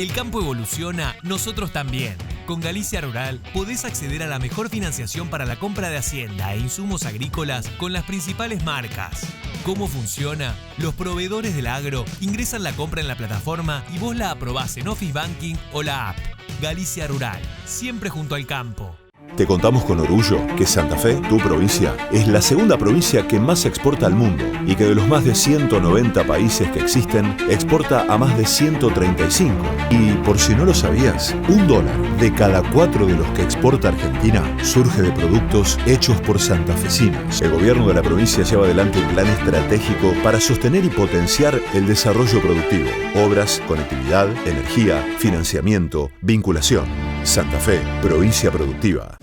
El campo evoluciona, nosotros también. Con Galicia Rural podés acceder a la mejor financiación para la compra de hacienda e insumos agrícolas con las principales marcas. ¿Cómo funciona? Los proveedores del agro ingresan la compra en la plataforma y vos la aprobás en Office Banking o la app. Galicia Rural, siempre junto al campo. Te contamos con orgullo que Santa Fe, tu provincia, es la segunda provincia que más exporta al mundo y que de los más de 190 países que existen, exporta a más de 135. Y por si no lo sabías, $1 de cada 4 de los que exporta Argentina surge de productos hechos por santafesinos. El gobierno de la provincia lleva adelante un plan estratégico para sostener y potenciar el desarrollo productivo, obras, conectividad, energía, financiamiento, vinculación. Santa Fe, provincia productiva.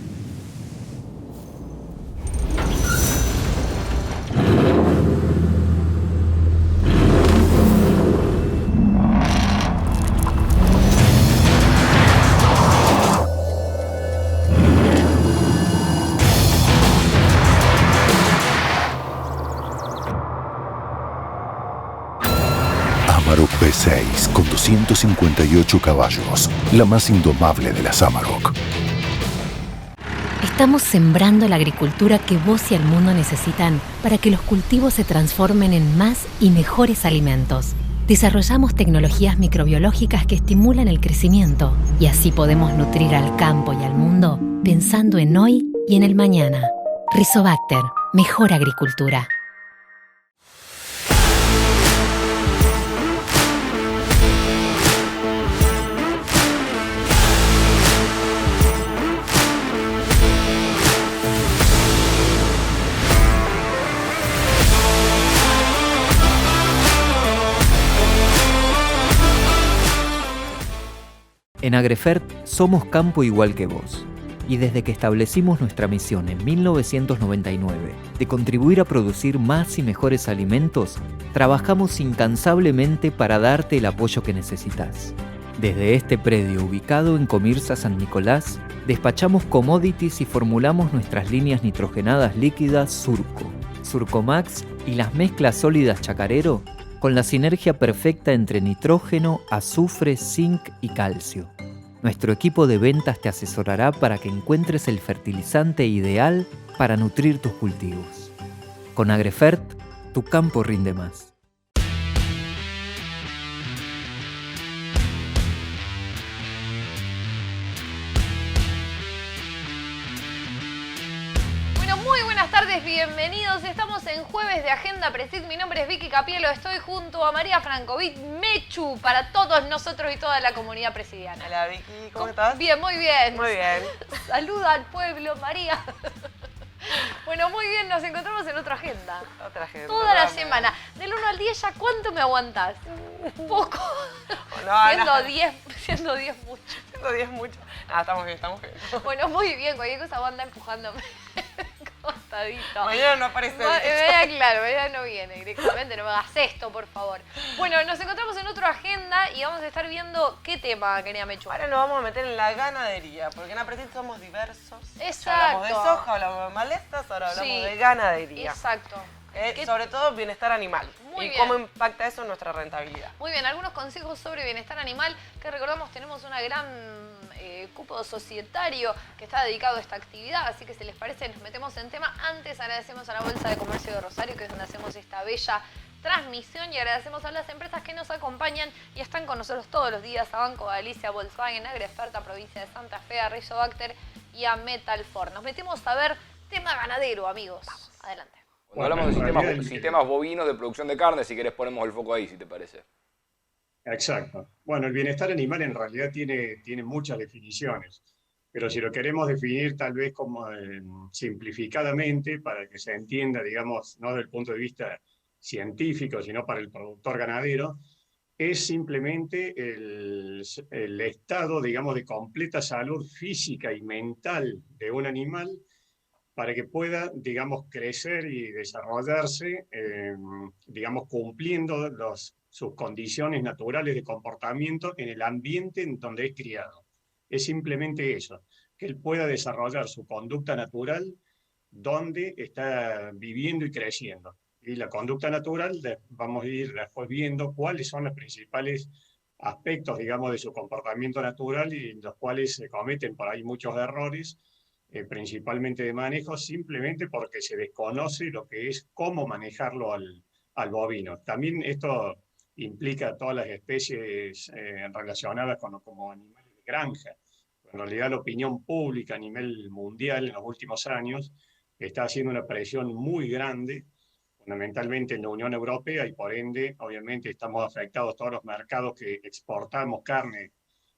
Amarok V6 con 258 caballos, la más indomable de las Amarok. Estamos sembrando la agricultura que vos y el mundo necesitan para que los cultivos se transformen en más y mejores alimentos. Desarrollamos tecnologías microbiológicas que estimulan el crecimiento y así podemos nutrir al campo y al mundo pensando en hoy y en el mañana. Rizobacter, mejor agricultura. En Agrefert somos campo igual que vos. Y desde que establecimos nuestra misión en 1999 de contribuir a producir más y mejores alimentos, trabajamos incansablemente para darte el apoyo que necesitas. Desde este predio ubicado en Comirsa San Nicolás, despachamos commodities y formulamos nuestras líneas nitrogenadas líquidas Surco, Surcomax y las mezclas sólidas Chacarero con la sinergia perfecta entre nitrógeno, azufre, zinc y calcio. Nuestro equipo de ventas te asesorará para que encuentres el fertilizante ideal para nutrir tus cultivos. Con Agrefert, tu campo rinde más. Bienvenidos, estamos en Jueves de Agenda Presid. Mi nombre es Vicky Capielo, estoy junto a María Francovic, Mechu, para todos nosotros y toda la comunidad presidiana. Hola Vicky, ¿cómo estás? Bien, muy bien. Muy bien. Saluda al pueblo, María. Bueno, muy bien, nos encontramos en otra agenda. Otra agenda. Toda la semana. Del 1 al 10, ¿ya cuánto me aguantás? Poco. No, siendo 10 mucho. Siendo 10 mucho. Ah, estamos bien, estamos bien. Bueno, muy bien, cualquier cosa vos andá empujándome. Costadito. Mañana no aparece. Claro, mañana no viene directamente, no me hagas esto, por favor. Bueno, nos encontramos en otra agenda y vamos a estar viendo qué tema quería Mechu. Ahora nos vamos a meter en la ganadería, porque en Apretil somos diversos. Exacto. Ya hablamos de soja, hablamos de malezas, ahora hablamos de ganadería. Exacto. Sobre todo bienestar animal. Muy bien. Cómo impacta eso en nuestra rentabilidad. Muy bien, algunos consejos sobre bienestar animal, que recordamos tenemos una gran cupo societario que está dedicado a esta actividad, así que si les parece nos metemos en tema. Antes agradecemos a la Bolsa de Comercio de Rosario, que es donde hacemos esta bella transmisión, y agradecemos a las empresas que nos acompañan y están con nosotros todos los días: a Banco Galicia, Volkswagen, Agrefert, Provincia de Santa Fe, a Rizobacter y a Metalfor. Nos metemos a ver tema ganadero, amigos. Adelante. Cuando hablamos de sistemas bovinos de producción de carne, si querés ponemos el foco ahí, si te parece. Exacto. Bueno, el bienestar animal en realidad tiene muchas definiciones, pero si lo queremos definir tal vez como simplificadamente, para que se entienda, digamos, no desde el punto de vista científico, sino para el productor ganadero, es simplemente el estado, digamos, de completa salud física y mental de un animal para que pueda, digamos, crecer y desarrollarse, digamos, cumpliendo sus condiciones naturales de comportamiento en el ambiente en donde es criado. Es simplemente eso, que él pueda desarrollar su conducta natural donde está viviendo y creciendo. Y la conducta natural, vamos a ir después viendo cuáles son las principales aspectos, digamos, de su comportamiento natural y en los cuales se cometen por ahí muchos errores, principalmente de manejo, simplemente porque se desconoce lo que es cómo manejarlo al bovino. También esto implica todas las especies relacionadas como animales de granja. En realidad la opinión pública a nivel mundial en los últimos años está haciendo una presión muy grande, fundamentalmente en la Unión Europea, y por ende, obviamente, estamos afectados todos los mercados que exportamos carne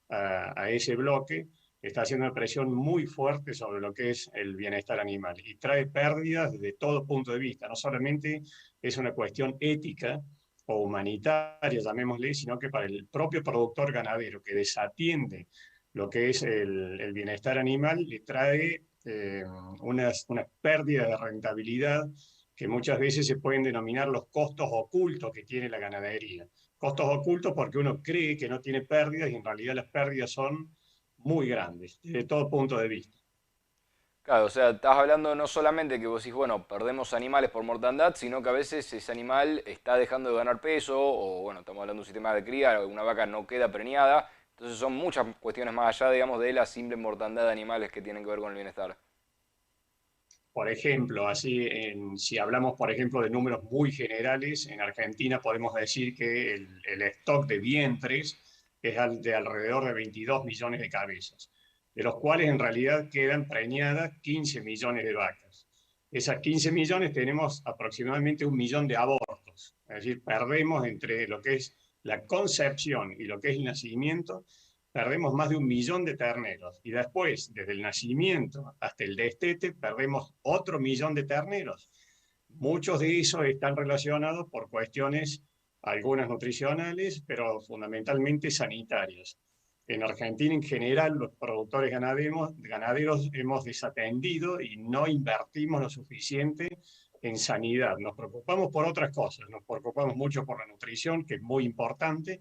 a ese bloque, está haciendo una presión muy fuerte sobre lo que es el bienestar animal y trae pérdidas desde todo punto de vista. No solamente es una cuestión ética o humanitaria, llamémosle, sino que para el propio productor ganadero que desatiende lo que es el bienestar animal, le trae unas pérdidas de rentabilidad que muchas veces se pueden denominar los costos ocultos que tiene la ganadería. Costos ocultos porque uno cree que no tiene pérdidas y en realidad las pérdidas son muy grandes, desde todo punto de vista. Claro, o sea, estás hablando no solamente que vos decís, bueno, perdemos animales por mortandad, sino que a veces ese animal está dejando de ganar peso, o bueno, estamos hablando de un sistema de cría, una vaca no queda preñada, entonces son muchas cuestiones más allá, digamos, de la simple mortandad de animales que tienen que ver con el bienestar. Por ejemplo, si hablamos, por ejemplo, de números muy generales, en Argentina podemos decir que el stock de vientres es de alrededor de 22 millones de cabezas, de los cuales en realidad quedan preñadas 15 millones de vacas. Esas 15 millones tenemos aproximadamente 1 millón de abortos, es decir, perdemos entre lo que es la concepción y lo que es el nacimiento, perdemos más de 1 millón de terneros. Y después, desde el nacimiento hasta el destete, perdemos otro 1 millón de terneros. Muchos de esos están relacionados por cuestiones, algunas nutricionales, pero fundamentalmente sanitarias. En Argentina, en general, los productores ganaderos hemos desatendido y no invertimos lo suficiente en sanidad. Nos preocupamos por otras cosas, nos preocupamos mucho por la nutrición, que es muy importante,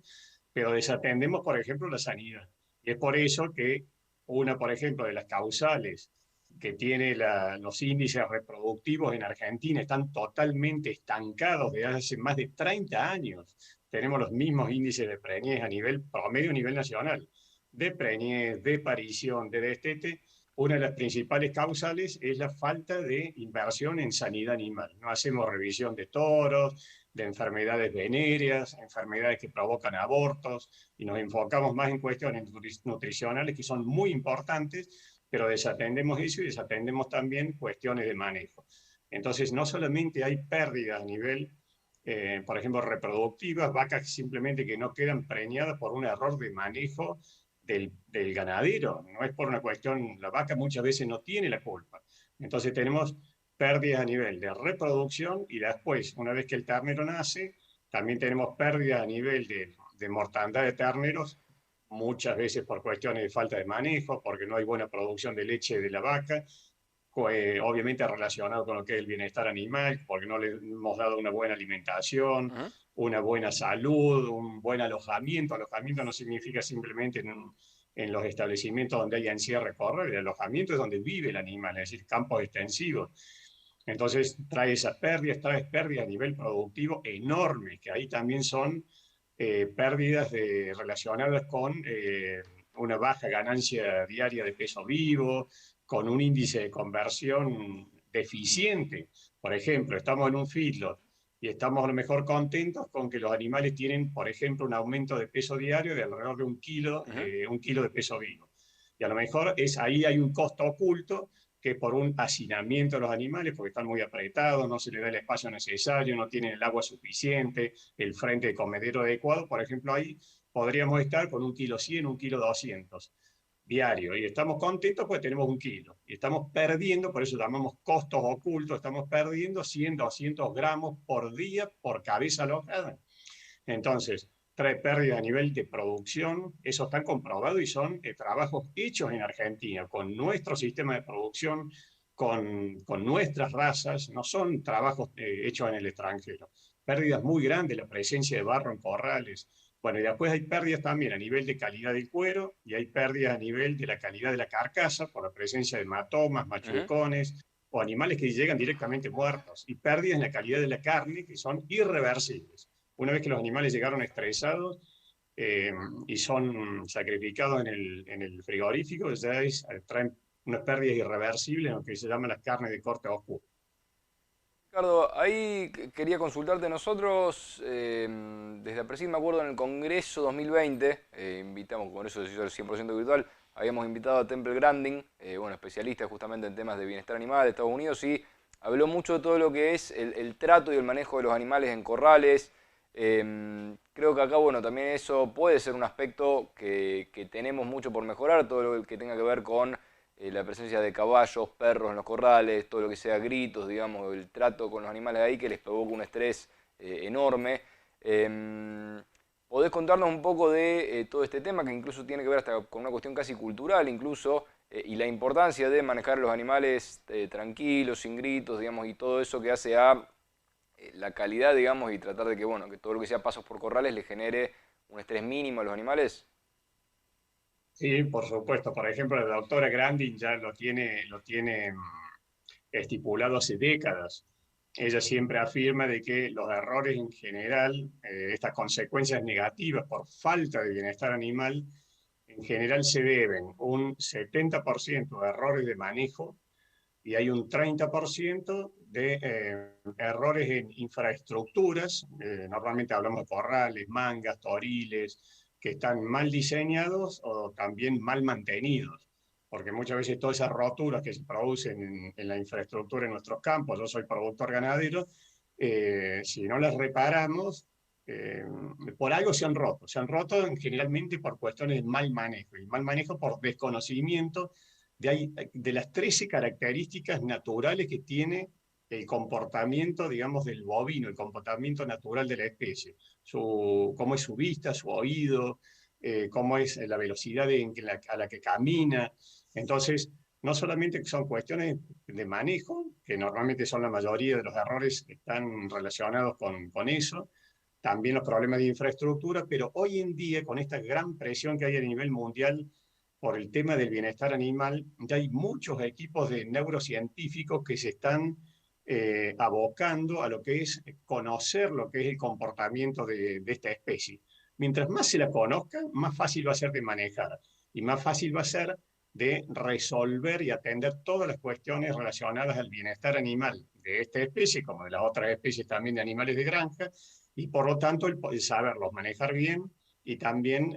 pero desatendemos, por ejemplo, la sanidad. Y es por eso que una, por ejemplo, de las causales que tiene los índices reproductivos en Argentina están totalmente estancados desde hace más de 30 años. Tenemos los mismos índices de preñez a nivel promedio, a nivel nacional, de preñez, de parición, de destete. Una de las principales causales es la falta de inversión en sanidad animal. No hacemos revisión de toros, de enfermedades venéreas, enfermedades que provocan abortos, y nos enfocamos más en cuestiones nutricionales que son muy importantes, pero desatendemos eso y desatendemos también cuestiones de manejo. Entonces, no solamente hay pérdidas a nivel, por ejemplo, reproductivas, vacas simplemente que no quedan preñadas por un error de manejo del ganadero, no es por una cuestión, la vaca muchas veces no tiene la culpa. Entonces tenemos pérdidas a nivel de reproducción y después, una vez que el ternero nace, también tenemos pérdidas a nivel de mortandad de terneros, muchas veces por cuestiones de falta de manejo, porque no hay buena producción de leche de la vaca, obviamente relacionado con lo que es el bienestar animal, porque no le hemos dado una buena alimentación, una buena salud, un buen alojamiento. Alojamiento no significa simplemente en los establecimientos donde hay encierre, correr, el alojamiento es donde vive el animal, es decir, campos extensivos. Entonces trae pérdidas a nivel productivo enormes, que ahí también son pérdidas relacionadas con una baja ganancia diaria de peso vivo, con un índice de conversión deficiente. Por ejemplo, estamos en un feedlot y estamos a lo mejor contentos con que los animales tienen, por ejemplo, un aumento de peso diario de alrededor de 1 kilo, 1 kilo de peso vivo. Y a lo mejor ahí hay un costo oculto que por un hacinamiento de los animales, porque están muy apretados, no se les da el espacio necesario, no tienen el agua suficiente, el frente de comedero adecuado, por ejemplo, ahí podríamos estar con 1 kilo 100, 1 kilo 200 diario, y estamos contentos porque tenemos 1 kilo, y estamos perdiendo, por eso llamamos costos ocultos, estamos perdiendo 100, 200 gramos por día por cabeza alojada. Entonces, trae pérdida a nivel de producción, eso está comprobado y son trabajos hechos en Argentina, con nuestro sistema de producción, con nuestras razas, no son trabajos hechos en el extranjero. Pérdidas muy grandes, la presencia de barro en corrales. Bueno, y después hay pérdidas también a nivel de calidad del cuero y hay pérdidas a nivel de la calidad de la carcasa por la presencia de hematomas, machucones o animales que llegan directamente muertos, y pérdidas en la calidad de la carne que son irreversibles. Una vez que los animales llegaron estresados, y son sacrificados en el frigorífico, ya traen unas pérdidas irreversibles en lo que se llama las carnes de corte oscuro. Ricardo, ahí quería consultarte nosotros, desde Apresid, me acuerdo en el Congreso 2020, invitamos, con eso se hizo el 100% virtual, habíamos invitado a Temple Grandin, bueno, especialista justamente en temas de bienestar animal de Estados Unidos, y habló mucho de todo lo que es el trato y el manejo de los animales en corrales. Creo que acá, bueno, también eso puede ser un aspecto que tenemos mucho por mejorar, todo lo que tenga que ver con la presencia de caballos, perros en los corrales, todo lo que sea gritos, digamos, el trato con los animales ahí que les provoca un estrés enorme. ¿Podés contarnos un poco de todo este tema que incluso tiene que ver hasta con una cuestión casi cultural incluso, y la importancia de manejar los animales tranquilos, sin gritos, digamos, y todo eso que hace a la calidad, digamos, y tratar de que, bueno, que todo lo que sea pasos por corrales le genere un estrés mínimo a los animales? Sí, por supuesto. Por ejemplo, la doctora Grandin ya lo tiene estipulado hace décadas. Ella siempre afirma de que los errores en general, estas consecuencias negativas por falta de bienestar animal, en general se deben un 70% de errores de manejo y hay un 30% de errores en infraestructuras. Normalmente hablamos de corrales, mangas, toriles, que están mal diseñados o también mal mantenidos, porque muchas veces todas esas roturas que se producen en la infraestructura en nuestros campos, yo soy productor ganadero, si no las reparamos, por algo se han roto generalmente por cuestiones de mal manejo, y mal manejo por desconocimiento de las 13 características naturales que tiene el comportamiento, digamos, del bovino, el comportamiento natural de la especie, cómo es su vista, su oído, cómo es la velocidad a la que camina. Entonces, no solamente son cuestiones de manejo, que normalmente son la mayoría de los errores que están relacionados con eso, también los problemas de infraestructura, pero hoy en día, con esta gran presión que hay a nivel mundial por el tema del bienestar animal, ya hay muchos equipos de neurocientíficos que se están abocando a lo que es conocer lo que es el comportamiento de esta especie. Mientras más se la conozca, más fácil va a ser de manejar y más fácil va a ser de resolver y atender todas las cuestiones relacionadas al bienestar animal de esta especie, como de las otras especies también de animales de granja, y por lo tanto el saberlos manejar bien y también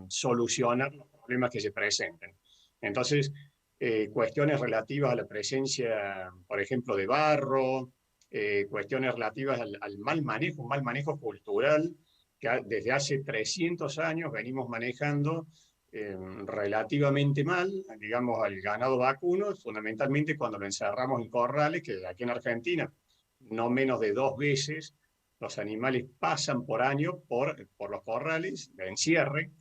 solucionar los problemas que se presenten. Entonces, cuestiones relativas a la presencia, por ejemplo, de barro, cuestiones relativas al mal manejo, un mal manejo cultural, que desde hace 300 años venimos manejando relativamente mal, digamos, al ganado vacuno, fundamentalmente cuando lo encerramos en corrales, que aquí en Argentina no menos de 2 veces los animales pasan por año por los corrales de encierre,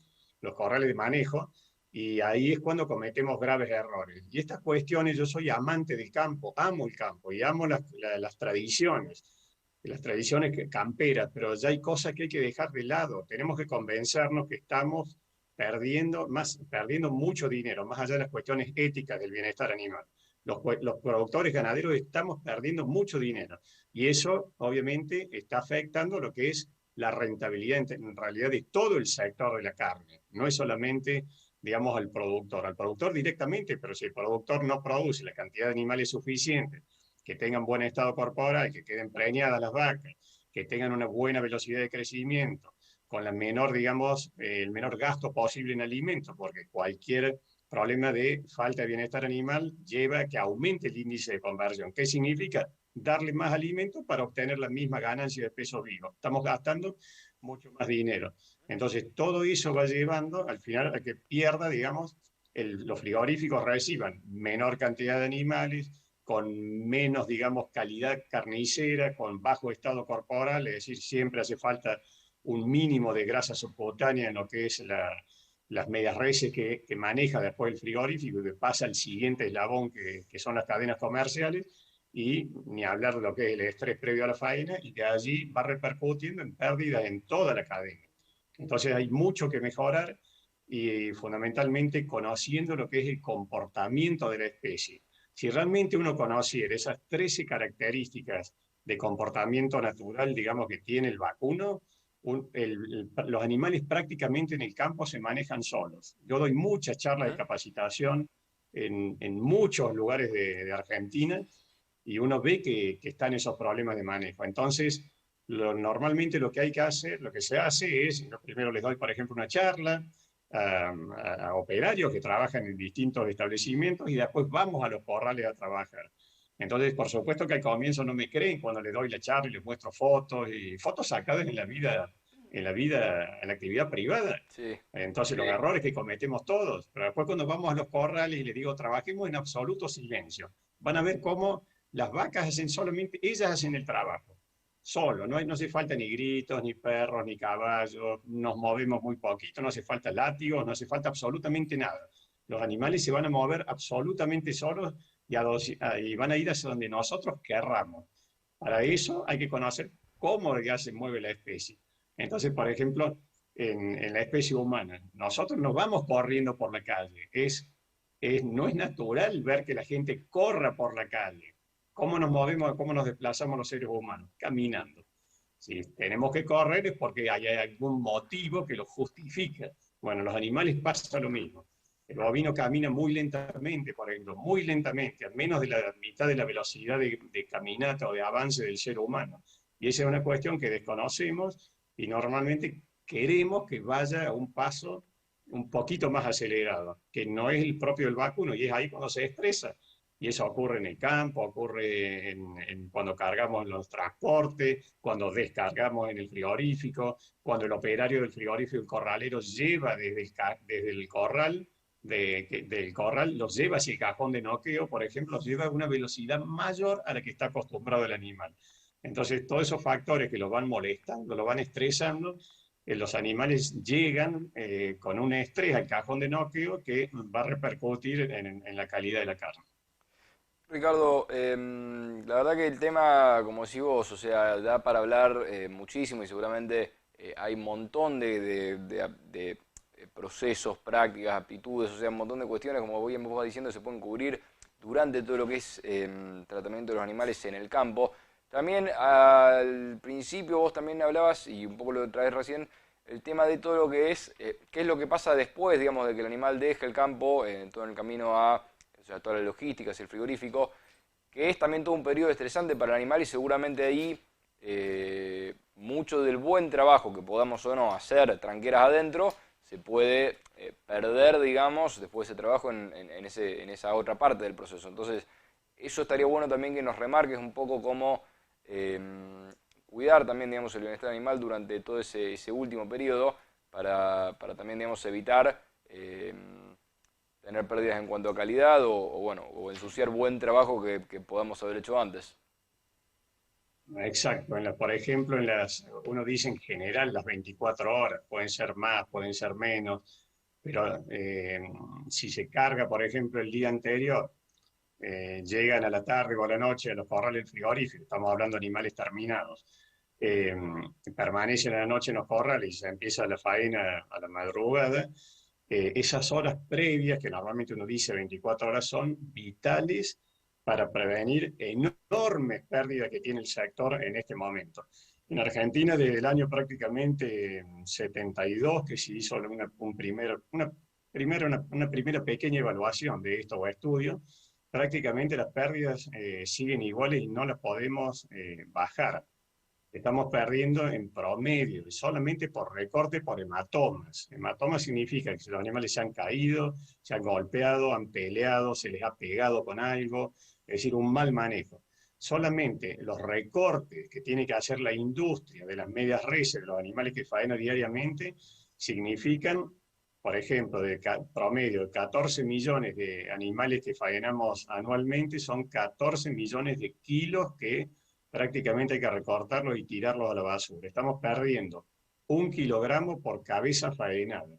los corrales de manejo, y ahí es cuando cometemos graves errores. Y estas cuestiones, yo soy amante del campo, amo el campo y amo las tradiciones camperas, pero ya hay cosas que hay que dejar de lado. Tenemos que convencernos que estamos perdiendo mucho dinero, más allá de las cuestiones éticas del bienestar animal. Los productores ganaderos estamos perdiendo mucho dinero y eso obviamente está afectando lo que es la rentabilidad en realidad de todo el sector de la carne. No es solamente, digamos, al productor directamente, pero si el productor no produce la cantidad de animales suficiente, que tengan buen estado corporal, que queden preñadas las vacas, que tengan una buena velocidad de crecimiento, con la menor, digamos, el menor gasto posible en alimentos, porque cualquier problema de falta de bienestar animal lleva a que aumente el índice de conversión. ¿Qué significa? Darle más alimento para obtener la misma ganancia de peso vivo. Estamos gastando mucho más dinero. Entonces, todo eso va llevando al final a que pierda, digamos, los frigoríficos reciban menor cantidad de animales, con menos, digamos, calidad carnicera, con bajo estado corporal, es decir, siempre hace falta un mínimo de grasa subcutánea en lo que es las medias reses que maneja después el frigorífico y que pasa al siguiente eslabón que son las cadenas comerciales, y ni hablar de lo que es el estrés previo a la faena, y de allí va repercutiendo en pérdidas en toda la cadena. Entonces hay mucho que mejorar y fundamentalmente conociendo lo que es el comportamiento de la especie. Si realmente uno conociera esas 13 características de comportamiento natural, digamos, que tiene el vacuno, los animales prácticamente en el campo se manejan solos. Yo doy muchas charlas de capacitación en muchos lugares de Argentina y uno ve que están esos problemas de manejo. Entonces, normalmente lo que se hace es, yo primero les doy, por ejemplo, una charla a operarios que trabajan en distintos establecimientos y después vamos a los corrales a trabajar. Entonces, por supuesto que al comienzo no me creen cuando les doy la charla y les muestro fotos, y fotos sacadas en la actividad privada. Sí. Entonces, los errores que cometemos todos. Pero después cuando vamos a los corrales y les digo, trabajemos en absoluto silencio, van a ver cómo las vacas hacen solamente, ellas hacen el trabajo. Solo, no hace falta ni gritos, ni perros, ni caballos, nos movemos muy poquito, no hace falta látigos, no hace falta absolutamente nada. Los animales se van a mover absolutamente solos y van a ir hacia donde nosotros querramos. Para eso hay que conocer cómo ya se mueve la especie. Entonces, por ejemplo, en la especie humana, nosotros nos vamos corriendo por la calle. No es natural ver que la gente corra por la calle. ¿Cómo nos movemos, cómo nos desplazamos los seres humanos? Caminando. Si tenemos que correr es porque hay algún motivo que lo justifica. Bueno, los animales pasa lo mismo. El bovino camina muy lentamente, por ejemplo, muy lentamente, a menos de la mitad de la velocidad de caminata o de avance del ser humano. Y esa es una cuestión que desconocemos y normalmente queremos que vaya a un paso un poquito más acelerado, que no es el propio del vacuno, y es ahí cuando se estresa. Y eso ocurre en el campo, ocurre cuando cargamos los transportes, cuando descargamos en el frigorífico, cuando el operario del frigorífico, el corralero, lleva desde el corral, del corral, los lleva hacia el cajón de noqueo, por ejemplo, los lleva a una velocidad mayor a la que está acostumbrado el animal. Entonces, todos esos factores que los van molestando, los van estresando, los animales llegan con un estrés al cajón de noqueo que va a repercutir en la calidad de la carne. Ricardo, la verdad que el tema, como decís vos, o sea, da para hablar muchísimo y seguramente hay un montón de procesos, prácticas, aptitudes, o sea, un montón de cuestiones, como bien vos vas diciendo, se pueden cubrir durante todo lo que es tratamiento de los animales en el campo. También al principio vos también hablabas, y un poco lo traes recién, el tema de todo lo que es, qué es lo que pasa después, digamos, de que el animal deje el campo, todo en el camino a... O sea, toda la logística, el frigorífico, que es también todo un periodo estresante para el animal y seguramente ahí mucho del buen trabajo que podamos o no hacer tranqueras adentro se puede perder, digamos, después de ese trabajo en esa otra parte del proceso. Entonces, eso estaría bueno también que nos remarques un poco cómo cuidar también, digamos, el bienestar animal durante todo ese último periodo para también, digamos, evitar... tener pérdidas en cuanto a calidad o ensuciar buen trabajo que podamos haber hecho antes. Exacto. Por ejemplo, uno dice en general las 24 horas, pueden ser más, pueden ser menos, pero si se carga, por ejemplo, el día anterior, llegan a la tarde o a la noche a los corrales frigoríficos, estamos hablando de animales terminados, permanecen a la noche en los corrales y se empieza la faena a la madrugada. Esas horas previas, que normalmente uno dice 24 horas, son vitales para prevenir enormes pérdidas que tiene el sector en este momento. En Argentina, desde el año prácticamente 72, que se hizo una primera pequeña evaluación de estos estudios, prácticamente las pérdidas siguen iguales y no las podemos bajar. Estamos perdiendo en promedio, solamente por recorte, por hematomas. Hematomas significa que los animales se han caído, se han golpeado, han peleado, se les ha pegado con algo, es decir, un mal manejo. Solamente los recortes que tiene que hacer la industria de las medias reses, de los animales que faenan diariamente, significan, por ejemplo, de promedio de 14 millones de animales que faenamos anualmente, son 14 millones de kilos que prácticamente hay que recortarlos y tirarlos a la basura. Estamos perdiendo 1 kilogramo por cabeza faenada.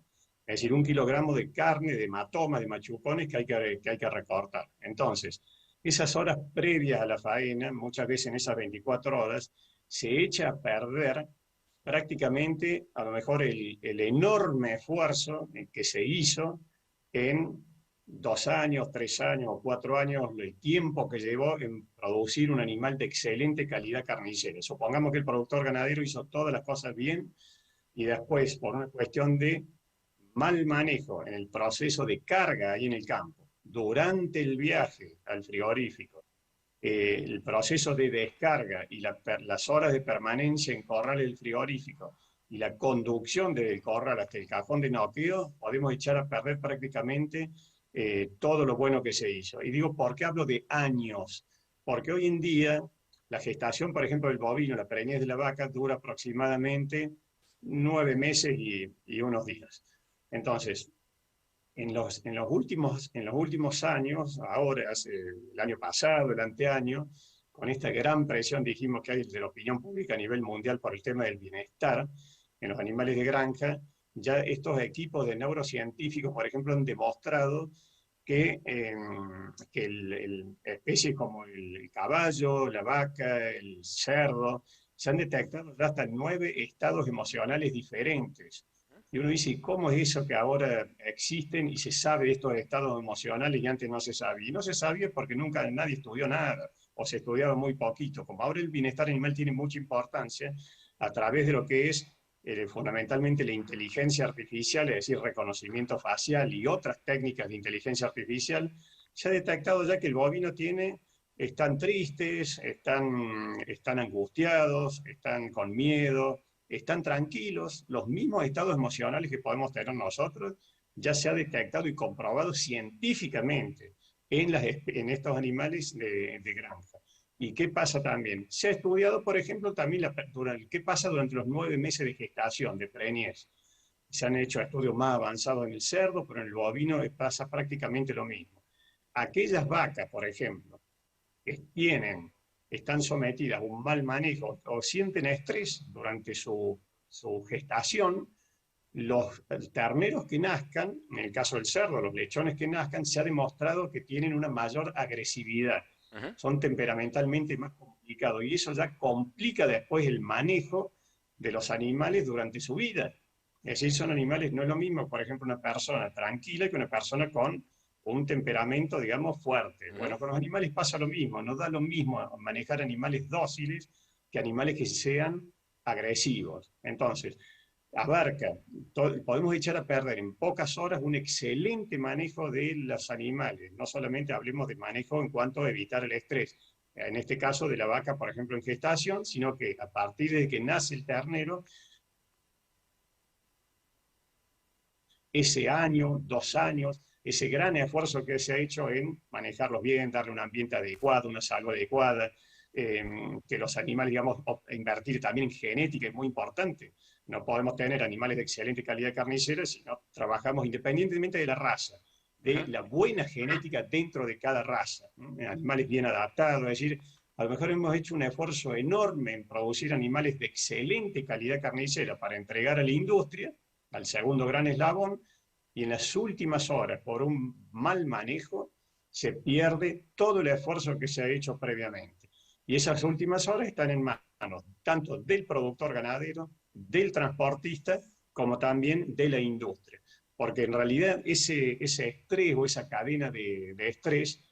Es decir, 1 kilogramo de carne, de hematoma, de machucones que hay que recortar. Entonces, esas horas previas a la faena, muchas veces en esas 24 horas, se echa a perder prácticamente, a lo mejor, el enorme esfuerzo que se hizo en 2 años, 3 años o 4 años, el tiempo que llevó en producir un animal de excelente calidad carnicera. Supongamos que el productor ganadero hizo todas las cosas bien y después por una cuestión de mal manejo en el proceso de carga ahí en el campo, durante el viaje al frigorífico, el proceso de descarga y las horas de permanencia en corral del frigorífico y la conducción del corral hasta el cajón de noqueo, podemos echar a perder prácticamente todo lo bueno que se hizo. Y digo, ¿por qué hablo de años? Porque hoy en día la gestación, por ejemplo, del bovino, la preñez de la vaca, dura aproximadamente 9 meses y unos días. Entonces, en los últimos años, ahora, el año pasado, el anteaño, con esta gran presión, dijimos, que hay de la opinión pública a nivel mundial por el tema del bienestar en los animales de granja, ya estos equipos de neurocientíficos, por ejemplo, han demostrado que especies como el caballo, la vaca, el cerdo, se han detectado ya hasta 9 estados emocionales diferentes. Y uno dice, ¿cómo es eso que ahora existen y se sabe de estos estados emocionales y antes no se sabía? Y no se sabía porque nunca nadie estudió nada, o se estudiaba muy poquito. Como ahora el bienestar animal tiene mucha importancia, a través de lo que es fundamentalmente la inteligencia artificial, es decir, reconocimiento facial y otras técnicas de inteligencia artificial, se ha detectado ya que el bovino están tristes, están angustiados, están con miedo, están tranquilos, los mismos estados emocionales que podemos tener nosotros, ya se ha detectado y comprobado científicamente en estos animales de granja. ¿Y qué pasa también? Se ha estudiado, por ejemplo, también qué pasa durante los 9 meses de gestación, de preñez. Se han hecho estudios más avanzados en el cerdo, pero en el bovino pasa prácticamente lo mismo. Aquellas vacas, por ejemplo, que están sometidas a un mal manejo o sienten estrés durante su gestación, los terneros que nazcan, en el caso del cerdo, los lechones que nazcan, se ha demostrado que tienen una mayor agresividad. Son temperamentalmente más complicados y eso ya complica después el manejo de los animales durante su vida. Es decir, son animales, no es lo mismo, por ejemplo, una persona tranquila que una persona con un temperamento, digamos, fuerte. Bueno, con los animales pasa lo mismo, no da lo mismo manejar animales dóciles que animales que sean agresivos. Entonces, podemos echar a perder en pocas horas un excelente manejo de los animales. No solamente hablemos de manejo en cuanto a evitar el estrés, en este caso de la vaca, por ejemplo, en gestación, sino que a partir de que nace el ternero, ese año, 2 años, ese gran esfuerzo que se ha hecho en manejarlos bien, darle un ambiente adecuado, una salud adecuada, que los animales, digamos, invertir también en genética es muy importante. No podemos tener animales de excelente calidad carnicera si no trabajamos independientemente de la raza, de la buena genética dentro de cada raza. Animales bien adaptados, es decir, a lo mejor hemos hecho un esfuerzo enorme en producir animales de excelente calidad carnicera para entregar a la industria, al segundo gran eslabón, y en las últimas horas, por un mal manejo, se pierde todo el esfuerzo que se ha hecho previamente. Y esas últimas horas están en manos tanto del productor ganadero, del transportista, como también de la industria. Porque en realidad ese estrés o esa cadena de estrés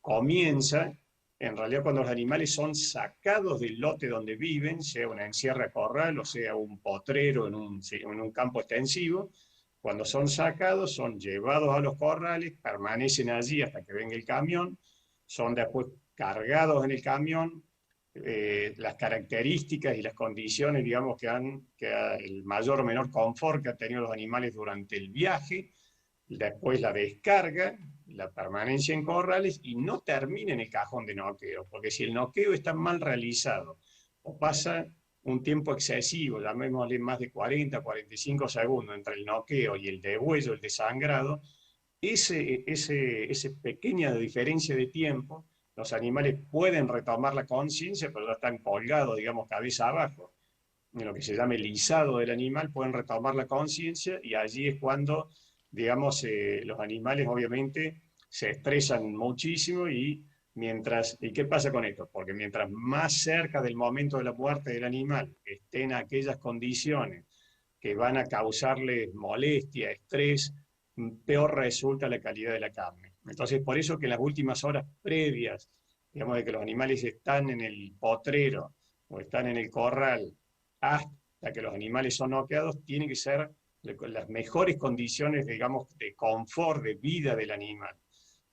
comienza, en realidad, cuando los animales son sacados del lote donde viven, sea una encierra corral o sea un potrero en un campo extensivo. Cuando son sacados, son llevados a los corrales, permanecen allí hasta que venga el camión, son después cargados en el camión, las características y las condiciones, digamos, que el mayor o menor confort que han tenido los animales durante el viaje, después la descarga, la permanencia en corrales y no termina en el cajón de noqueo, porque si el noqueo está mal realizado o pasa un tiempo excesivo, llamémosle más de 40, 45 segundos entre el noqueo y el degüello, el desangrado, esa pequeña diferencia de tiempo, los animales pueden retomar la conciencia, pero ya están colgados, digamos, cabeza abajo, en lo que se llama el izado del animal, pueden retomar la conciencia y allí es cuando, digamos, los animales obviamente se estresan muchísimo ¿y qué pasa con esto? Porque mientras más cerca del momento de la muerte del animal estén aquellas condiciones que van a causarle molestia, estrés, peor resulta la calidad de la carne. Entonces, por eso que en las últimas horas previas, digamos, de que los animales están en el potrero o están en el corral, hasta hasta que los animales son noqueados, tiene que ser las mejores condiciones, digamos, de confort, de vida del animal.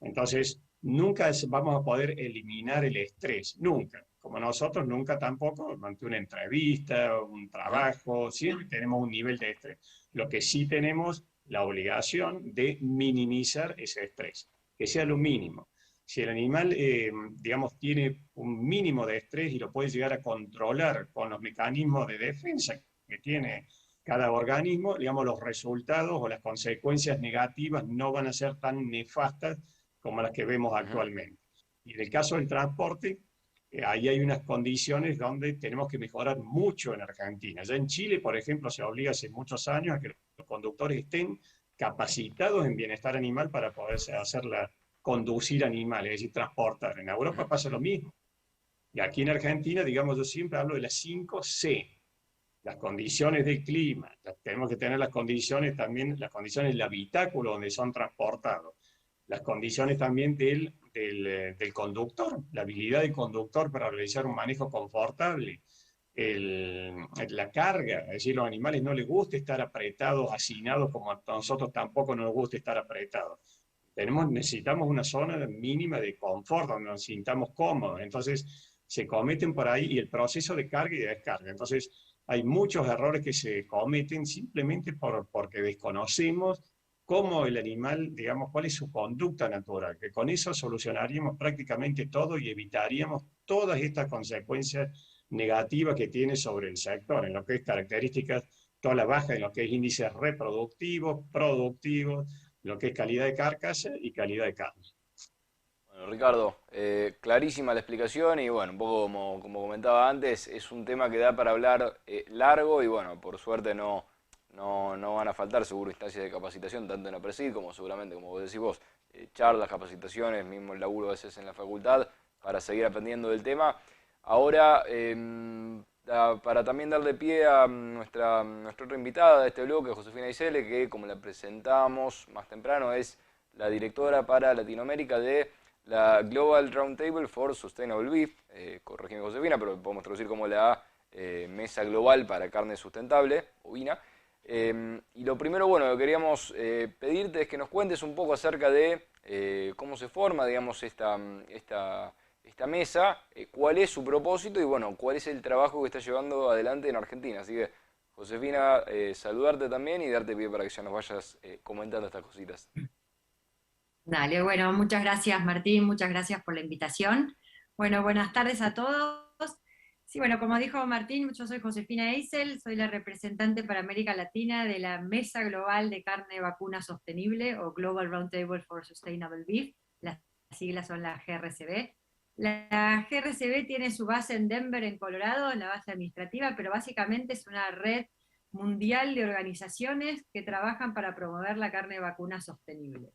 Entonces, nunca vamos a poder eliminar el estrés, nunca. Como nosotros nunca tampoco, ante una entrevista, un trabajo, siempre tenemos un nivel de estrés. Lo que sí tenemos la obligación de minimizar ese estrés, que sea lo mínimo. Si el animal, digamos, tiene un mínimo de estrés y lo puede llegar a controlar con los mecanismos de defensa que tiene cada organismo, digamos, los resultados o las consecuencias negativas no van a ser tan nefastas como las que vemos actualmente. Y en el caso del transporte, ahí hay unas condiciones donde tenemos que mejorar mucho en Argentina. Ya en Chile, por ejemplo, se obliga hace muchos años a que los conductores estén capacitados en bienestar animal para poder conducir animales, es decir, transportar. En Europa pasa lo mismo. Y aquí en Argentina, digamos, yo siempre hablo de las 5 C. Las condiciones del clima, tenemos que tener las condiciones también, las condiciones del habitáculo donde son transportados, las condiciones también del conductor, la habilidad del conductor para realizar un manejo confortable, la carga, es decir, los animales no les gusta estar apretados, hacinados, como a nosotros tampoco nos gusta estar apretados. Necesitamos una zona mínima de confort donde nos sintamos cómodos, entonces se cometen por ahí y el proceso de carga y de descarga. Entonces hay muchos errores que se cometen simplemente porque desconocemos cómo el animal, digamos, cuál es su conducta natural, que con eso solucionaríamos prácticamente todo y evitaríamos todas estas consecuencias negativas que tiene sobre el sector, en lo que es características, toda la baja en lo que es índices reproductivos, productivos, lo que es calidad de carcasa y calidad de carne. Bueno, Ricardo, clarísima la explicación y bueno, un poco como comentaba antes, es un tema que da para hablar largo y bueno, por suerte no van a faltar seguro instancias de capacitación, tanto en APRESID como seguramente, como vos decís vos, charlas, capacitaciones, mismo el laburo a veces en la facultad, para seguir aprendiendo del tema. Ahora, para también darle pie a nuestra otra invitada de este bloque, Josefina Isele, que como la presentamos más temprano, es la directora para Latinoamérica de la Global Roundtable for Sustainable Beef, corregime Josefina, pero podemos traducir como la Mesa Global para Carne Sustentable, bovina. Y lo primero, bueno, lo que queríamos pedirte es que nos cuentes un poco acerca de cómo se forma, digamos, esta mesa, cuál es su propósito y, bueno, cuál es el trabajo que está llevando adelante en Argentina. Así que, Josefina, saludarte también y darte pie para que ya nos vayas comentando estas cositas. Dale, bueno, muchas gracias Martín, muchas gracias por la invitación. Bueno, buenas tardes a todos. Sí, bueno, como dijo Martín, yo soy Josefina Eisel, soy la representante para América Latina de la Mesa Global de Carne Vacuna Sostenible, o Global Roundtable for Sustainable Beef, las siglas son la GRCB. La GRCB tiene su base en Denver, en Colorado, en la base administrativa, pero básicamente es una red mundial de organizaciones que trabajan para promover la carne vacuna sostenible.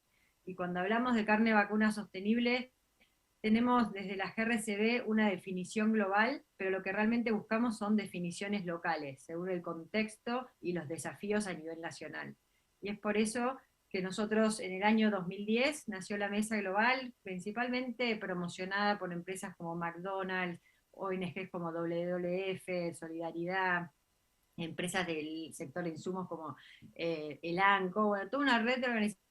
Y cuando hablamos de carne vacuna sostenible, tenemos desde la GRCB una definición global, pero lo que realmente buscamos son definiciones locales, según el contexto y los desafíos a nivel nacional. Y es por eso que nosotros en el año 2010 nació la Mesa Global, principalmente promocionada por empresas como McDonald's, ONGs como WWF, Solidaridad, empresas del sector de insumos como el ANCO, bueno, toda una red de organizaciones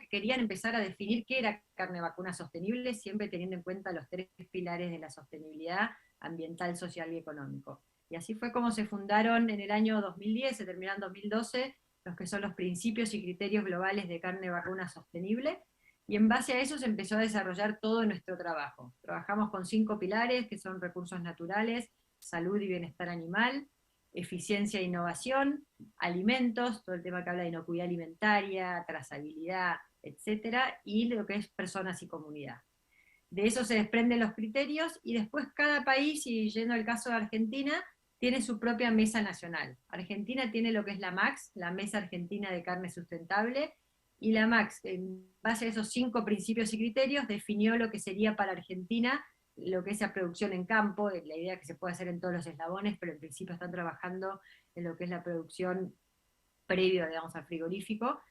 que querían empezar a definir qué era carne vacuna sostenible, siempre teniendo en cuenta los 3 pilares de la sostenibilidad ambiental, social y económico. Y así fue como se fundaron en el año 2010, se terminaron en 2012, los que son los principios y criterios globales de carne vacuna sostenible, y en base a eso se empezó a desarrollar todo nuestro trabajo. Trabajamos con 5 pilares, que son recursos naturales, salud y bienestar animal, eficiencia e innovación, alimentos, todo el tema que habla de inocuidad alimentaria, trazabilidad, etcétera, y lo que es personas y comunidad. De eso se desprenden los criterios y después cada país, y yendo al caso de Argentina, tiene su propia mesa nacional. Argentina tiene lo que es la MAX, la Mesa Argentina de Carne Sustentable, y la MAX, en base a esos 5 principios y criterios, definió lo que sería para Argentina lo que es la producción en campo, la idea que se puede hacer en todos los eslabones, pero en principio están trabajando en lo que es la producción previo, digamos, al frigorífico,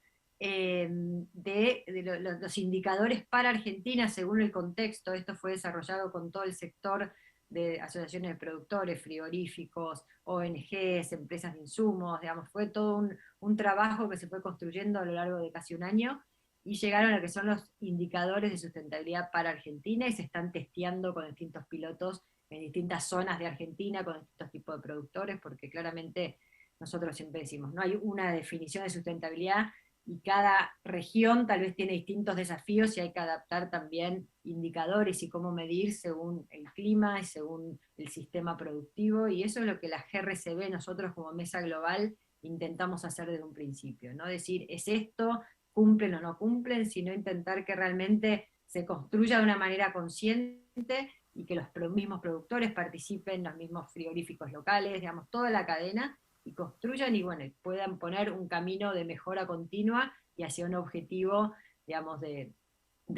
los indicadores para Argentina según el contexto. Esto fue desarrollado con todo el sector de asociaciones de productores, frigoríficos, ONGs, empresas de insumos, digamos, fue todo un trabajo que se fue construyendo a lo largo de casi un año, y llegaron a lo que son los indicadores de sustentabilidad para Argentina, y se están testeando con distintos pilotos en distintas zonas de Argentina, con distintos tipos de productores, porque claramente nosotros siempre decimos, no hay una definición de sustentabilidad, y cada región tal vez tiene distintos desafíos y hay que adaptar también indicadores y cómo medir según el clima y según el sistema productivo, y eso es lo que la GRCB, nosotros como Mesa Global, intentamos hacer desde un principio, no decir es esto, cumplen o no cumplen, sino intentar que realmente se construya de una manera consciente y que los mismos productores participen, los mismos frigoríficos locales, digamos, toda la cadena, y construyan y bueno, puedan poner un camino de mejora continua y hacia un objetivo, digamos, de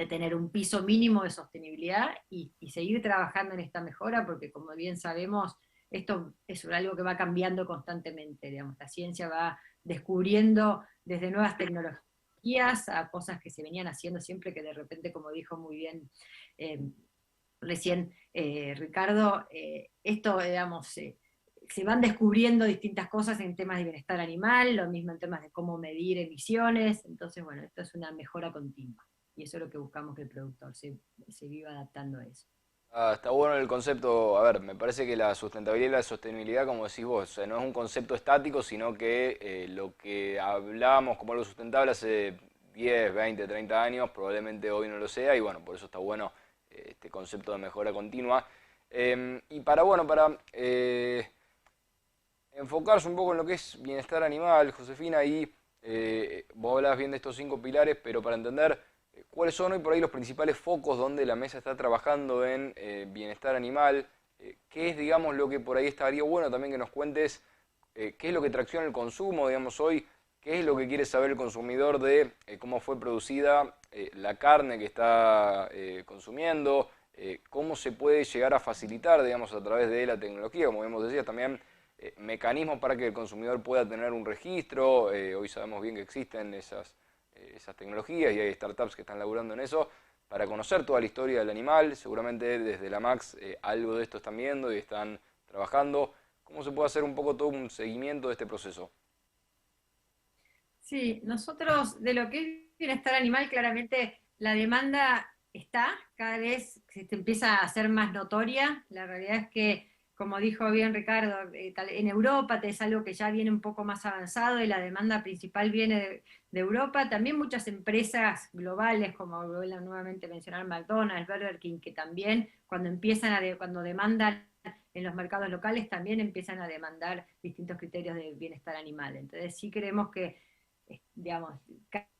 tener un piso mínimo de sostenibilidad y seguir trabajando en esta mejora, porque como bien sabemos, esto es algo que va cambiando constantemente, digamos, la ciencia va descubriendo desde nuevas tecnologías a cosas que se venían haciendo siempre, que de repente, como dijo muy bien recién Ricardo, esto, digamos, se van descubriendo distintas cosas en temas de bienestar animal, lo mismo en temas de cómo medir emisiones, entonces bueno, esto es una mejora continua, y eso es lo que buscamos, que el productor se viva adaptando a eso. Está bueno el concepto, a ver, me parece que la sustentabilidad y la sostenibilidad, como decís vos, o sea, no es un concepto estático, sino que lo que hablábamos como algo sustentable hace 10, 20, 30 años, probablemente hoy no lo sea, y bueno, por eso está bueno este concepto de mejora continua. Y para enfocarse un poco en lo que es bienestar animal, Josefina, y vos hablabas bien de estos 5 pilares, pero para entender cuáles son hoy por ahí los principales focos donde la mesa está trabajando en bienestar animal, qué es, digamos, lo que por ahí estaría bueno también que nos cuentes, qué es lo que tracciona el consumo, digamos, hoy, qué es lo que quiere saber el consumidor de cómo fue producida la carne que está consumiendo, cómo se puede llegar a facilitar, digamos, a través de la tecnología, como hemos decía también, mecanismos para que el consumidor pueda tener un registro. Hoy sabemos bien que existen esas tecnologías y hay startups que están laburando en eso para conocer toda la historia del animal. Seguramente desde la MAX algo de esto están viendo y están trabajando. ¿Cómo se puede hacer un poco todo un seguimiento de este proceso? Sí, nosotros de lo que es bienestar animal, claramente la demanda está, cada vez se empieza a hacer más notoria. La realidad es que, como dijo bien Ricardo, en Europa es algo que ya viene un poco más avanzado y la demanda principal viene de Europa. También muchas empresas globales, como vuelvo nuevamente a mencionar McDonald's, Burger King, que también cuando demandan en los mercados locales, también empiezan a demandar distintos criterios de bienestar animal. Entonces sí creemos que, digamos,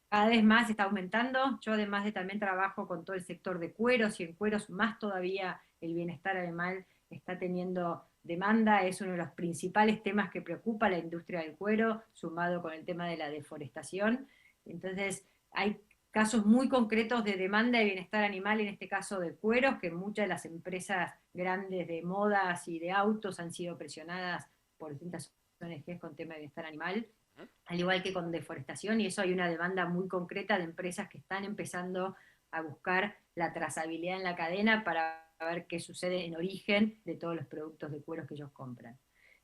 cada vez más está aumentando. Yo además de también trabajo con todo el sector de cueros, y en cueros más todavía el bienestar animal está teniendo demanda, es uno de los principales temas que preocupa a la industria del cuero, sumado con el tema de la deforestación. Entonces hay casos muy concretos de demanda de bienestar animal, en este caso de cueros, que muchas de las empresas grandes de modas y de autos han sido presionadas por distintas ONGs con tema de bienestar animal, al igual que con deforestación, y eso hay una demanda muy concreta de empresas que están empezando a buscar la trazabilidad en la cadena para ver qué sucede en origen de todos los productos de cueros que ellos compran.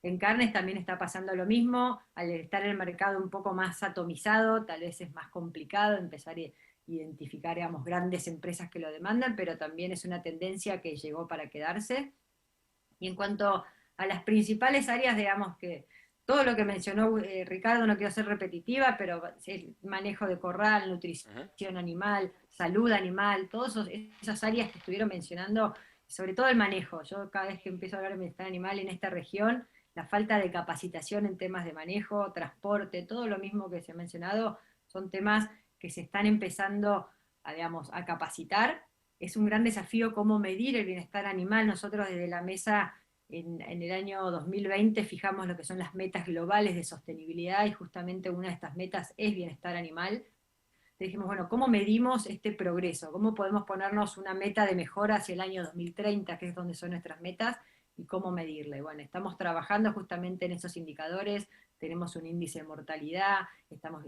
En carnes también está pasando lo mismo, al estar el mercado un poco más atomizado, tal vez es más complicado empezar a identificar, digamos, grandes empresas que lo demandan, pero también es una tendencia que llegó para quedarse. Y en cuanto a las principales áreas, digamos que todo lo que mencionó Ricardo, no quiero ser repetitiva, pero el manejo de corral, nutrición animal, salud animal, todas esas áreas que estuvieron mencionando, sobre todo el manejo. Yo cada vez que empiezo a hablar de bienestar animal en esta región, la falta de capacitación en temas de manejo, transporte, todo lo mismo que se ha mencionado, son temas que se están empezando a, digamos, a capacitar. Es un gran desafío cómo medir el bienestar animal. Nosotros desde la mesa en el año 2020 fijamos lo que son las metas globales de sostenibilidad, y justamente una de estas metas es bienestar animal. Dijimos, bueno, ¿cómo medimos este progreso? ¿Cómo podemos ponernos una meta de mejora hacia el año 2030, que es donde son nuestras metas, y cómo medirle? Bueno, estamos trabajando justamente en esos indicadores, tenemos un índice de mortalidad, estamos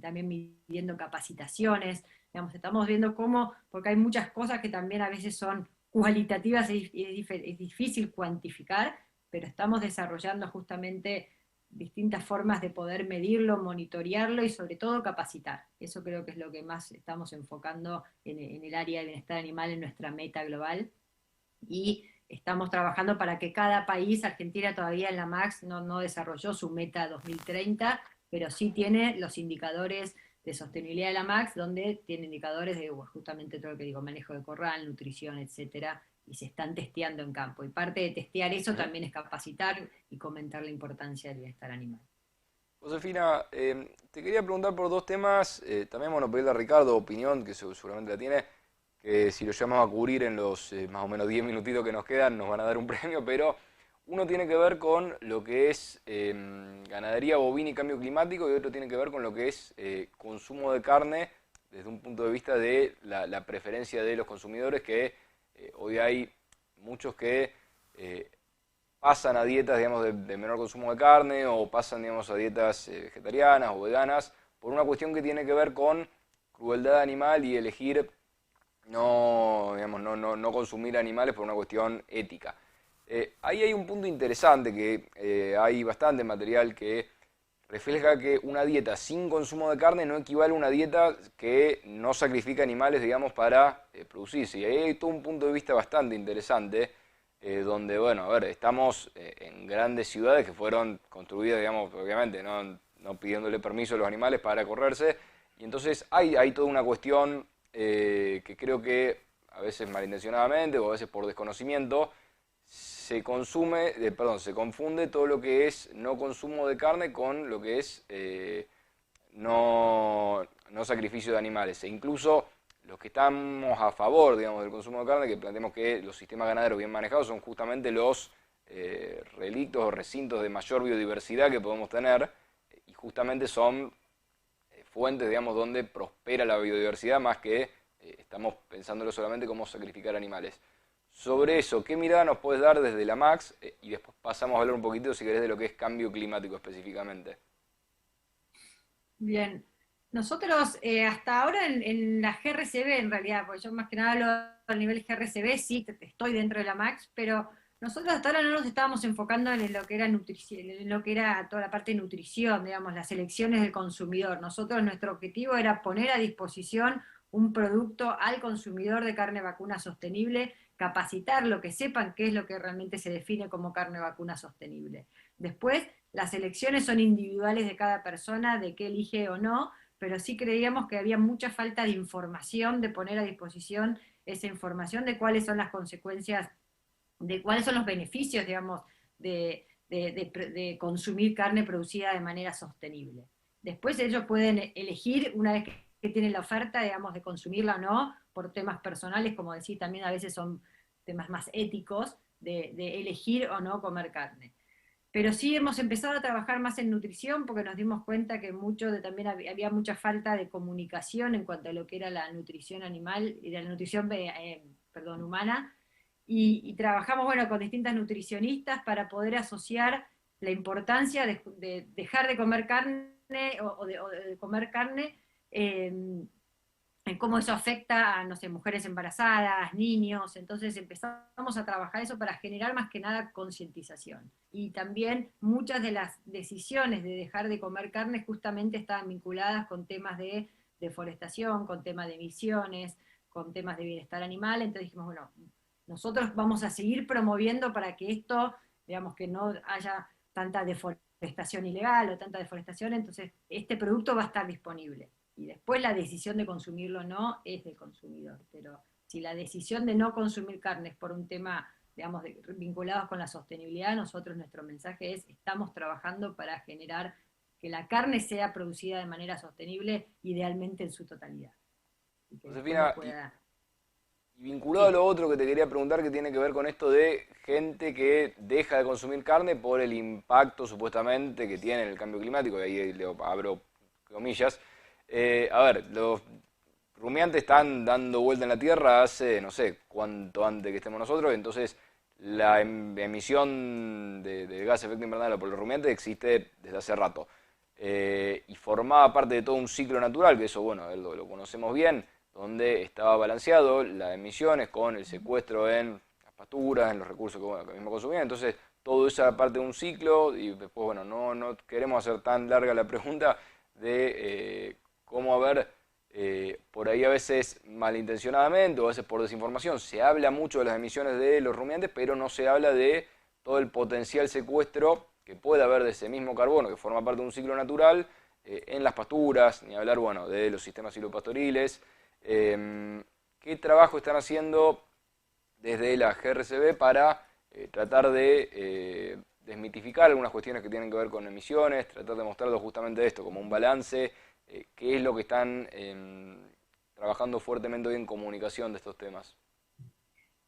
también midiendo capacitaciones, digamos, estamos viendo cómo, porque hay muchas cosas que también a veces son cualitativas es difícil cuantificar, pero estamos desarrollando justamente distintas formas de poder medirlo, monitorearlo y sobre todo capacitar. Eso creo que es lo que más estamos enfocando en el área de bienestar animal en nuestra meta global. Y estamos trabajando para que cada país, Argentina todavía en la MAX no desarrolló su meta 2030, pero sí tiene los indicadores de sostenibilidad de la MAX, donde tiene indicadores de justamente todo lo que digo, manejo de corral, nutrición, etcétera, y se están testeando en campo. Y parte de testear eso también es capacitar y comentar la importancia del bienestar animal. Josefina, te quería preguntar por dos temas, también bueno, pedirle a Ricardo opinión, que seguramente la tiene, que si lo llamamos a cubrir en los más o menos 10 minutitos que nos quedan, nos van a dar un premio, pero uno tiene que ver con lo que es ganadería bovina y cambio climático, y otro tiene que ver con lo que es consumo de carne, desde un punto de vista de la preferencia de los consumidores, que hoy hay muchos que pasan a dietas, digamos, de menor consumo de carne, o pasan, digamos, a dietas vegetarianas o veganas, por una cuestión que tiene que ver con crueldad animal y elegir no consumir animales por una cuestión ética. Ahí hay un punto interesante, que hay bastante material que refleja que una dieta sin consumo de carne no equivale a una dieta que no sacrifica animales, digamos, para producirse. Y ahí hay todo un punto de vista bastante interesante, donde, bueno, a ver, estamos en grandes ciudades que fueron construidas, digamos, obviamente, no pidiéndole permiso a los animales para correrse, y entonces hay toda una cuestión que creo que a veces malintencionadamente o a veces por desconocimiento se confunde todo lo que es no consumo de carne con lo que es no sacrificio de animales. E incluso los que estamos a favor, digamos, del consumo de carne, que planteamos que los sistemas ganaderos bien manejados son justamente los relictos o recintos de mayor biodiversidad que podemos tener, y justamente son fuentes, digamos, donde prospera la biodiversidad, más que estamos pensándolo solamente como sacrificar animales. Sobre eso, ¿qué mirada nos puedes dar desde la MAX? Y después pasamos a hablar un poquito, si querés, de lo que es cambio climático específicamente. Bien, nosotros hasta ahora en la GRCB, en realidad, porque yo más que nada hablo a nivel GRCB, sí, estoy dentro de la MAX, pero nosotros hasta ahora no nos estábamos enfocando en lo que era nutrición, en lo que era toda la parte de nutrición, digamos, las elecciones del consumidor. Nosotros, nuestro objetivo era poner a disposición un producto al consumidor de carne vacuna sostenible, capacitarlo, que sepan qué es lo que realmente se define como carne vacuna sostenible. Después, las elecciones son individuales de cada persona, de qué elige o no, pero sí creíamos que había mucha falta de información, de poner a disposición esa información de cuáles son las consecuencias, de cuáles son los beneficios, digamos, de consumir carne producida de manera sostenible. Después ellos pueden elegir, una vez que tienen la oferta, digamos, de consumirla o no, por temas personales, como decís, también a veces son temas más éticos, de elegir o no comer carne. Pero sí hemos empezado a trabajar más en nutrición, porque nos dimos cuenta que también había mucha falta de comunicación en cuanto a lo que era la nutrición animal y la nutrición humana, y trabajamos, bueno, con distintas nutricionistas para poder asociar la importancia de dejar de comer carne o de comer carne, en cómo eso afecta a, no sé, mujeres embarazadas, niños. Entonces empezamos a trabajar eso para generar más que nada concientización. Y también muchas de las decisiones de dejar de comer carne justamente estaban vinculadas con temas de deforestación, con temas de emisiones, con temas de bienestar animal. Entonces dijimos, bueno, nosotros vamos a seguir promoviendo para que esto, digamos, que no haya tanta deforestación ilegal o tanta deforestación, entonces este producto va a estar disponible. Y después la decisión de consumirlo o no es del consumidor. Pero si la decisión de no consumir carne es por un tema, digamos, vinculados con la sostenibilidad, nosotros nuestro mensaje es, estamos trabajando para generar que la carne sea producida de manera sostenible, idealmente en su totalidad. Josefina, y vinculado a lo otro que te quería preguntar, que tiene que ver con esto de gente que deja de consumir carne por el impacto supuestamente que tiene en el cambio climático, y ahí le abro comillas. A ver, los rumiantes están dando vuelta en la Tierra hace, no sé, cuánto antes que estemos nosotros, entonces la emisión de gas de efecto invernadero por los rumiantes existe desde hace rato. Y formaba parte de todo un ciclo natural, que eso, bueno, lo conocemos bien, donde estaba balanceado las emisiones con el secuestro en las pasturas, en los recursos que mismo consumían. Entonces, todo eso era parte de un ciclo y después, bueno, no queremos hacer tan larga la pregunta de cómo por ahí a veces malintencionadamente o a veces por desinformación, se habla mucho de las emisiones de los rumiantes, pero no se habla de todo el potencial secuestro que puede haber de ese mismo carbono que forma parte de un ciclo natural en las pasturas, ni hablar, bueno, de los sistemas silvopastoriles. ¿Qué trabajo están haciendo desde la GRCB para tratar de desmitificar algunas cuestiones que tienen que ver con emisiones, tratar de mostrarlo justamente esto, como un balance, qué es lo que están trabajando fuertemente hoy en comunicación de estos temas?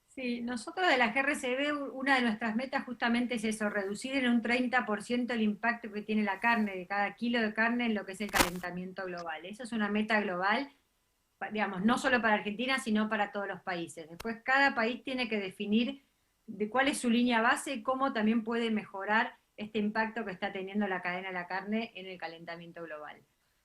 Sí, nosotros de la GRCB, una de nuestras metas justamente es eso, reducir en un 30% el impacto que tiene la carne, de cada kilo de carne en lo que es el calentamiento global. Eso es una meta global, digamos, no solo para Argentina, sino para todos los países. Después cada país tiene que definir de cuál es su línea base y cómo también puede mejorar este impacto que está teniendo la cadena de la carne en el calentamiento global.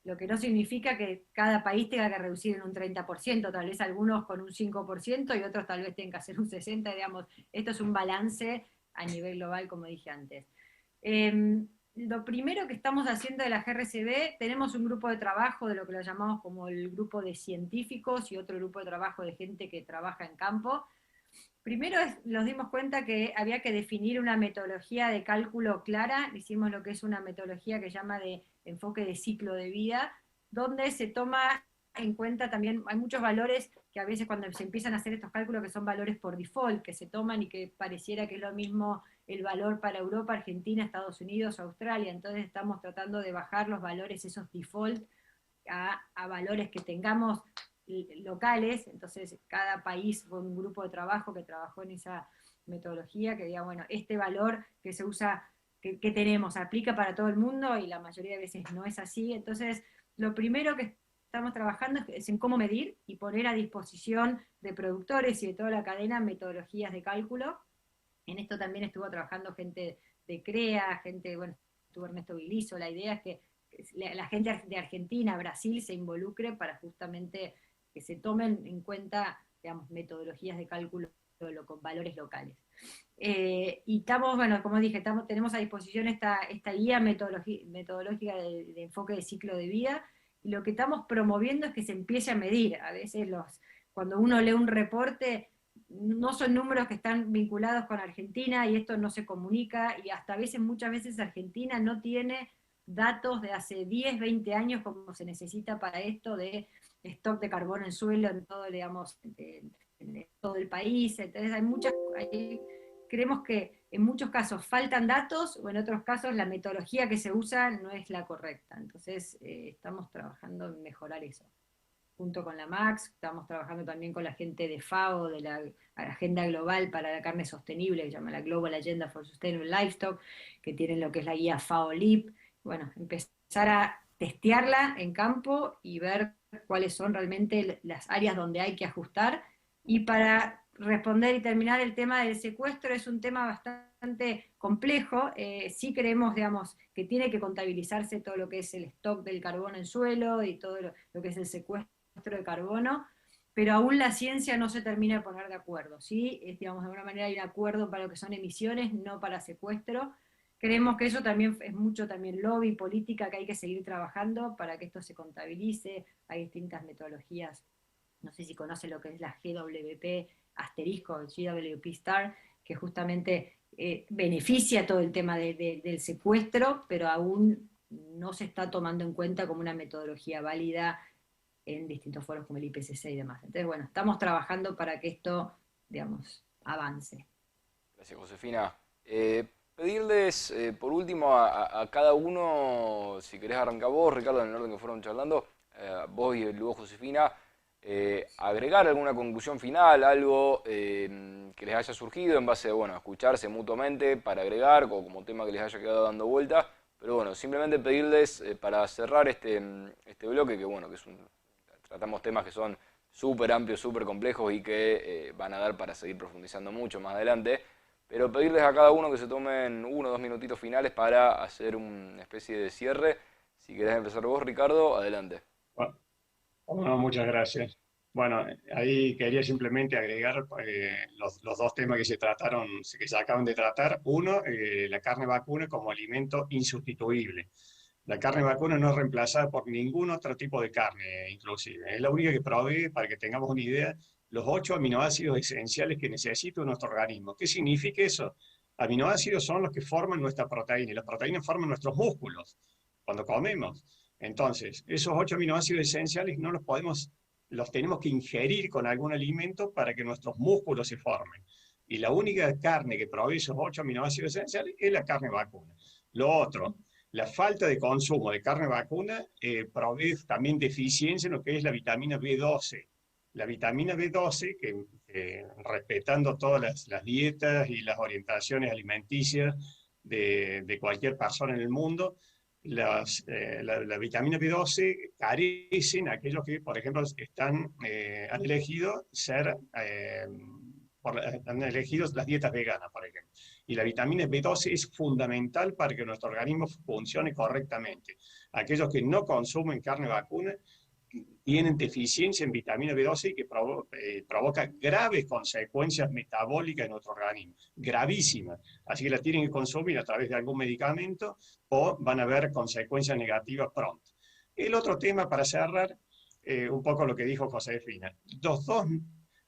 Lo que no significa que cada país tenga que reducir en un 30%, tal vez algunos con un 5% y otros tal vez tengan que hacer un 60%, digamos, esto es un balance a nivel global, como dije antes. Lo primero que estamos haciendo de la GRCB, tenemos un grupo de trabajo de lo que lo llamamos como el grupo de científicos y otro grupo de trabajo de gente que trabaja en campo. Primero nos dimos cuenta que había que definir una metodología de cálculo clara, hicimos lo que es una metodología que llama de enfoque de ciclo de vida, donde se toma en cuenta también, hay muchos valores que a veces cuando se empiezan a hacer estos cálculos que son valores por default, que se toman y que pareciera que es lo mismo el valor para Europa, Argentina, Estados Unidos, Australia, entonces estamos tratando de bajar los valores, esos default, a valores que tengamos locales, entonces cada país fue un grupo de trabajo que trabajó en esa metodología, que diga, bueno, este valor que se usa, que tenemos, aplica para todo el mundo, y la mayoría de veces no es así. Entonces, lo primero que estamos trabajando es en cómo medir y poner a disposición de productores y de toda la cadena metodologías de cálculo. En esto también estuvo trabajando gente de CREA, bueno, estuvo Ernesto Vilizo. La idea es que la gente de Argentina, Brasil, se involucre para justamente que se tomen en cuenta, digamos, metodologías de cálculo con valores locales. Y estamos, bueno, como dije, tenemos a disposición esta guía metodológica de enfoque de ciclo de vida, y lo que estamos promoviendo es que se empiece a medir. A veces cuando uno lee un reporte, no son números que están vinculados con Argentina, y esto no se comunica, y hasta muchas veces Argentina no tiene datos de hace 10, 20 años como se necesita para esto de stock de carbono en suelo en todo, digamos, en todo el país. Entonces creemos que en muchos casos faltan datos, o en otros casos la metodología que se usa no es la correcta. Entonces estamos trabajando en mejorar eso. Junto con la MAX, estamos trabajando también con la gente de FAO, de la Agenda Global para la Carne Sostenible, que se llama la Global Agenda for Sustainable Livestock, que tienen lo que es la guía FAO-LIP. Bueno, empezar a testearla en campo y ver cuáles son realmente las áreas donde hay que ajustar. Y para responder y terminar el tema del secuestro, es un tema bastante complejo. Sí creemos, digamos, que tiene que contabilizarse todo lo que es el stock del carbono en suelo y todo lo que es el secuestro de carbono, pero aún la ciencia no se termina de poner de acuerdo, ¿sí? Digamos, de alguna manera hay un acuerdo para lo que son emisiones, no para secuestro. Creemos que eso también es mucho también lobby, política, que hay que seguir trabajando para que esto se contabilice. Hay distintas metodologías, no sé si conoce lo que es la GWP asterisco, el GWP Star, que justamente beneficia todo el tema del secuestro, pero aún no se está tomando en cuenta como una metodología válida en distintos foros como el IPCC y demás. Entonces, bueno, estamos trabajando para que esto, digamos, avance. Gracias, Josefina. Pedirles, por último, a cada uno, si querés arrancar vos, Ricardo, en el orden que fueron charlando, vos y luego Josefina, agregar alguna conclusión final, algo que les haya surgido en base a escucharse mutuamente para agregar, o como tema que les haya quedado dando vuelta. Pero bueno, simplemente pedirles para cerrar este bloque, que tratamos temas que son súper amplios, súper complejos y que van a dar para seguir profundizando mucho más adelante. Pero pedirles a cada uno que se tomen 1 o 2 minutitos finales para hacer una especie de cierre. Si querés empezar vos, Ricardo, adelante. Bueno, muchas gracias. Bueno, ahí quería simplemente agregar los dos temas que se trataron, que se acaban de tratar. Uno, la carne vacuna como alimento insustituible. La carne vacuna no es reemplazada por ningún otro tipo de carne, inclusive. Es la única que provee, para que tengamos una idea, los 8 aminoácidos esenciales que necesita nuestro organismo. ¿Qué significa eso? Aminoácidos son los que forman nuestra proteína, y las proteínas forman nuestros músculos cuando comemos. Entonces, esos 8 aminoácidos esenciales no los tenemos que ingerir con algún alimento para que nuestros músculos se formen. Y la única carne que provee esos 8 aminoácidos esenciales es la carne vacuna. Lo otro, la falta de consumo de carne vacuna provee también deficiencia en lo que es la vitamina B12. La vitamina B12, que respetando todas las dietas y las orientaciones alimenticias de cualquier persona en el mundo, la vitamina B12 carecen aquellos que, por ejemplo, han elegido han elegido las dietas veganas, por ejemplo. Y la vitamina B12 es fundamental para que nuestro organismo funcione correctamente. Aquellos que no consumen carne vacuna tienen deficiencia en vitamina B12 que provoca graves consecuencias metabólicas en nuestro organismo, gravísimas. Así que la tienen que consumir a través de algún medicamento o van a haber consecuencias negativas pronto. El otro tema, para cerrar, un poco lo que dijo Josefina. Los dos,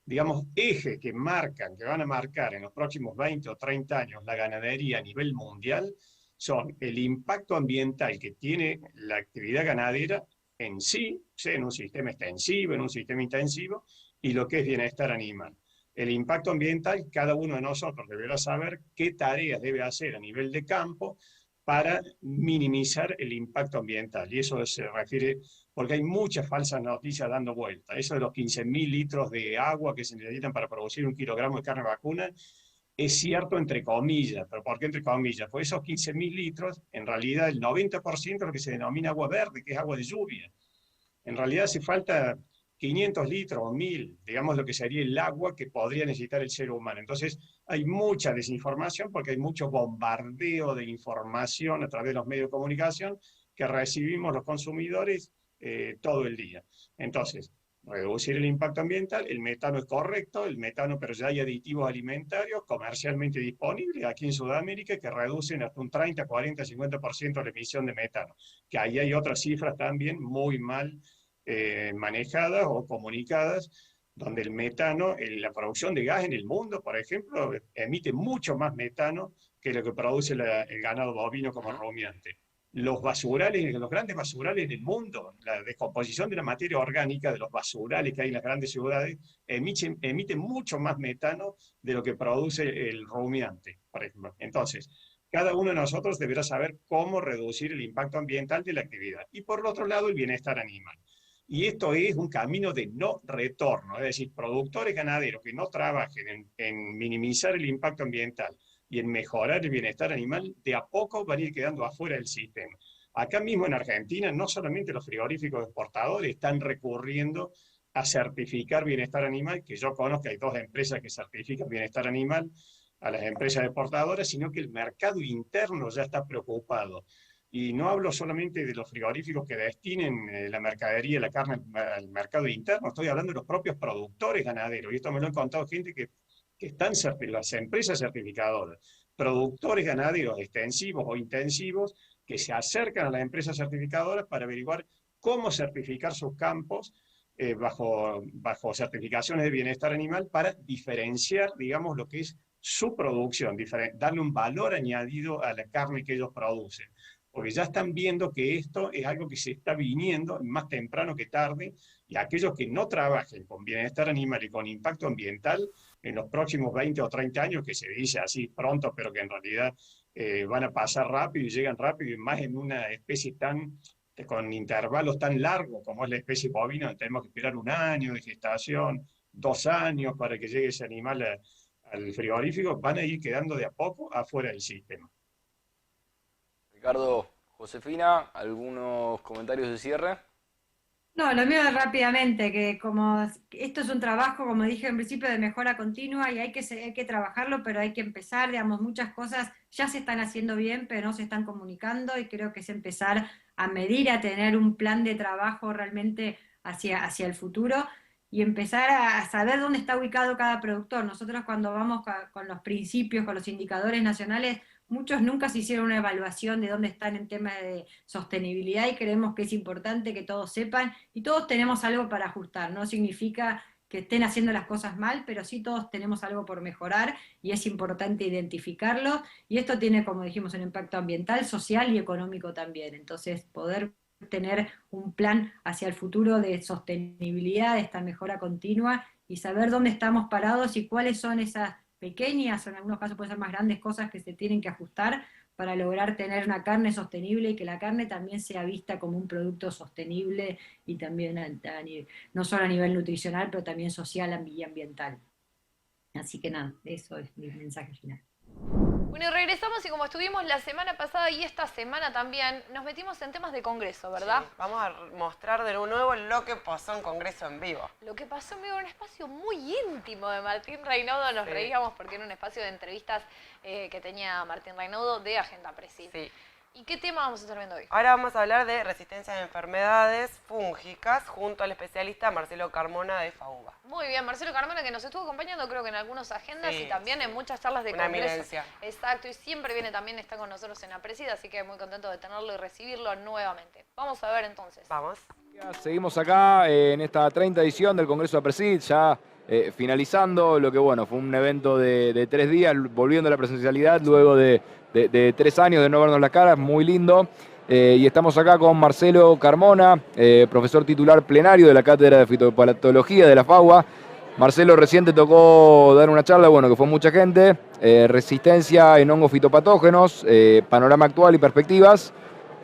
digamos, ejes que van a marcar en los próximos 20 o 30 años la ganadería a nivel mundial son el impacto ambiental que tiene la actividad ganadera en sí, sea en un sistema extensivo, en un sistema intensivo, y lo que es bienestar animal. El impacto ambiental, cada uno de nosotros deberá saber qué tareas debe hacer a nivel de campo para minimizar el impacto ambiental. Y eso se refiere, porque hay muchas falsas noticias dando vuelta. Eso de los 15.000 litros de agua que se necesitan para producir 1 kilogramo de carne vacuna, es cierto entre comillas. ¿Pero por qué entre comillas? Pues esos 15.000 litros, en realidad el 90% es lo que se denomina agua verde, que es agua de lluvia. En realidad hace falta 500 litros o 1.000, digamos lo que sería el agua que podría necesitar el ser humano. Entonces hay mucha desinformación porque hay mucho bombardeo de información a través de los medios de comunicación que recibimos los consumidores todo el día. Entonces, reducir el impacto ambiental, el metano es correcto, pero ya hay aditivos alimentarios comercialmente disponibles aquí en Sudamérica que reducen hasta un 30, 40, 50% la emisión de metano, que ahí hay otras cifras también muy mal manejadas o comunicadas, donde el metano, la producción de gas en el mundo, por ejemplo, emite mucho más metano que lo que produce el ganado bovino como rumiante. Los basurales, los grandes basurales del mundo, la descomposición de la materia orgánica de los basurales que hay en las grandes ciudades, emiten mucho más metano de lo que produce el rumiante, por ejemplo. Entonces, cada uno de nosotros deberá saber cómo reducir el impacto ambiental de la actividad. Y por el otro lado, el bienestar animal. Y esto es un camino de no retorno, es decir, productores ganaderos que no trabajen en minimizar el impacto ambiental y en mejorar el bienestar animal, de a poco van a ir quedando afuera del sistema. Acá mismo en Argentina, no solamente los frigoríficos exportadores están recurriendo a certificar bienestar animal, que yo conozco, hay 2 empresas que certifican bienestar animal a las empresas exportadoras, sino que el mercado interno ya está preocupado. Y no hablo solamente de los frigoríficos que destinen la mercadería, la carne al mercado interno, estoy hablando de los propios productores ganaderos, y esto me lo han contado gente que están las empresas certificadoras, productores ganaderos extensivos o intensivos que se acercan a las empresas certificadoras para averiguar cómo certificar sus campos bajo certificaciones de bienestar animal para diferenciar, digamos, lo que es su producción, darle un valor añadido a la carne que ellos producen. Porque ya están viendo que esto es algo que se está viniendo más temprano que tarde, y aquellos que no trabajen con bienestar animal y con impacto ambiental en los próximos 20 o 30 años, que se dice así pronto, pero que en realidad van a pasar rápido y llegan rápido, y más en una especie con intervalos tan largos como es la especie bovina, tenemos que esperar 1 año de gestación, 2 años para que llegue ese animal al frigorífico, van a ir quedando de a poco afuera del sistema. Ricardo, Josefina, ¿algunos comentarios de cierre? No, lo mío rápidamente, que como esto es un trabajo, como dije en principio, de mejora continua, y hay que trabajarlo, pero hay que empezar, digamos, muchas cosas ya se están haciendo bien, pero no se están comunicando, y creo que es empezar a medir, a tener un plan de trabajo realmente hacia el futuro. y empezar a saber dónde está ubicado cada productor. Nosotros cuando vamos con los principios, con los indicadores nacionales, muchos nunca se hicieron una evaluación de dónde están en temas de sostenibilidad y creemos que es importante que todos sepan y todos tenemos algo para ajustar. No significa que estén haciendo las cosas mal, pero sí todos tenemos algo por mejorar y es importante identificarlo. Y esto tiene, como dijimos, un impacto ambiental, social y económico también. Entonces, poder tener un plan hacia el futuro de sostenibilidad, de esta mejora continua y saber dónde estamos parados y cuáles son esas pequeñas, o en algunos casos pueden ser más grandes cosas que se tienen que ajustar para lograr tener una carne sostenible y que la carne también sea vista como un producto sostenible y también no solo a nivel nutricional, pero también social y ambiental. Así que nada, eso es mi mensaje final. Bueno, y regresamos y como estuvimos la semana pasada y esta semana también, nos metimos en temas de Congreso, ¿verdad? Sí, vamos a mostrar de nuevo lo que pasó en Congreso en vivo. Lo que pasó en vivo en un espacio muy íntimo de Martín Reynaudo, nos reíamos porque era un espacio de entrevistas que tenía Martín Reynaudo de Agenda Presi. Sí. ¿Y qué tema vamos a estar viendo hoy? Ahora vamos a hablar de resistencia a enfermedades fúngicas junto al especialista Marcelo Carmona de FAUBA. Muy bien, Marcelo Carmona, que nos estuvo acompañando creo que en algunas agendas y también en muchas charlas de Congreso. Una eminencia. Exacto, y siempre viene también, está con nosotros en la presida, así que muy contento de tenerlo y recibirlo nuevamente. Vamos a ver entonces. Vamos. Seguimos acá en esta 30ª edición del Congreso de Presid, ya finalizando lo que bueno fue un evento de 3 días, volviendo a la presencialidad luego de 3 años de no vernos las caras, muy lindo. Y estamos acá con Marcelo Carmona, profesor titular plenario de la Cátedra de Fitopatología de la FAUBA. Marcelo, recién te tocó dar una charla, bueno, que fue mucha gente, resistencia en hongos fitopatógenos, panorama actual y perspectivas.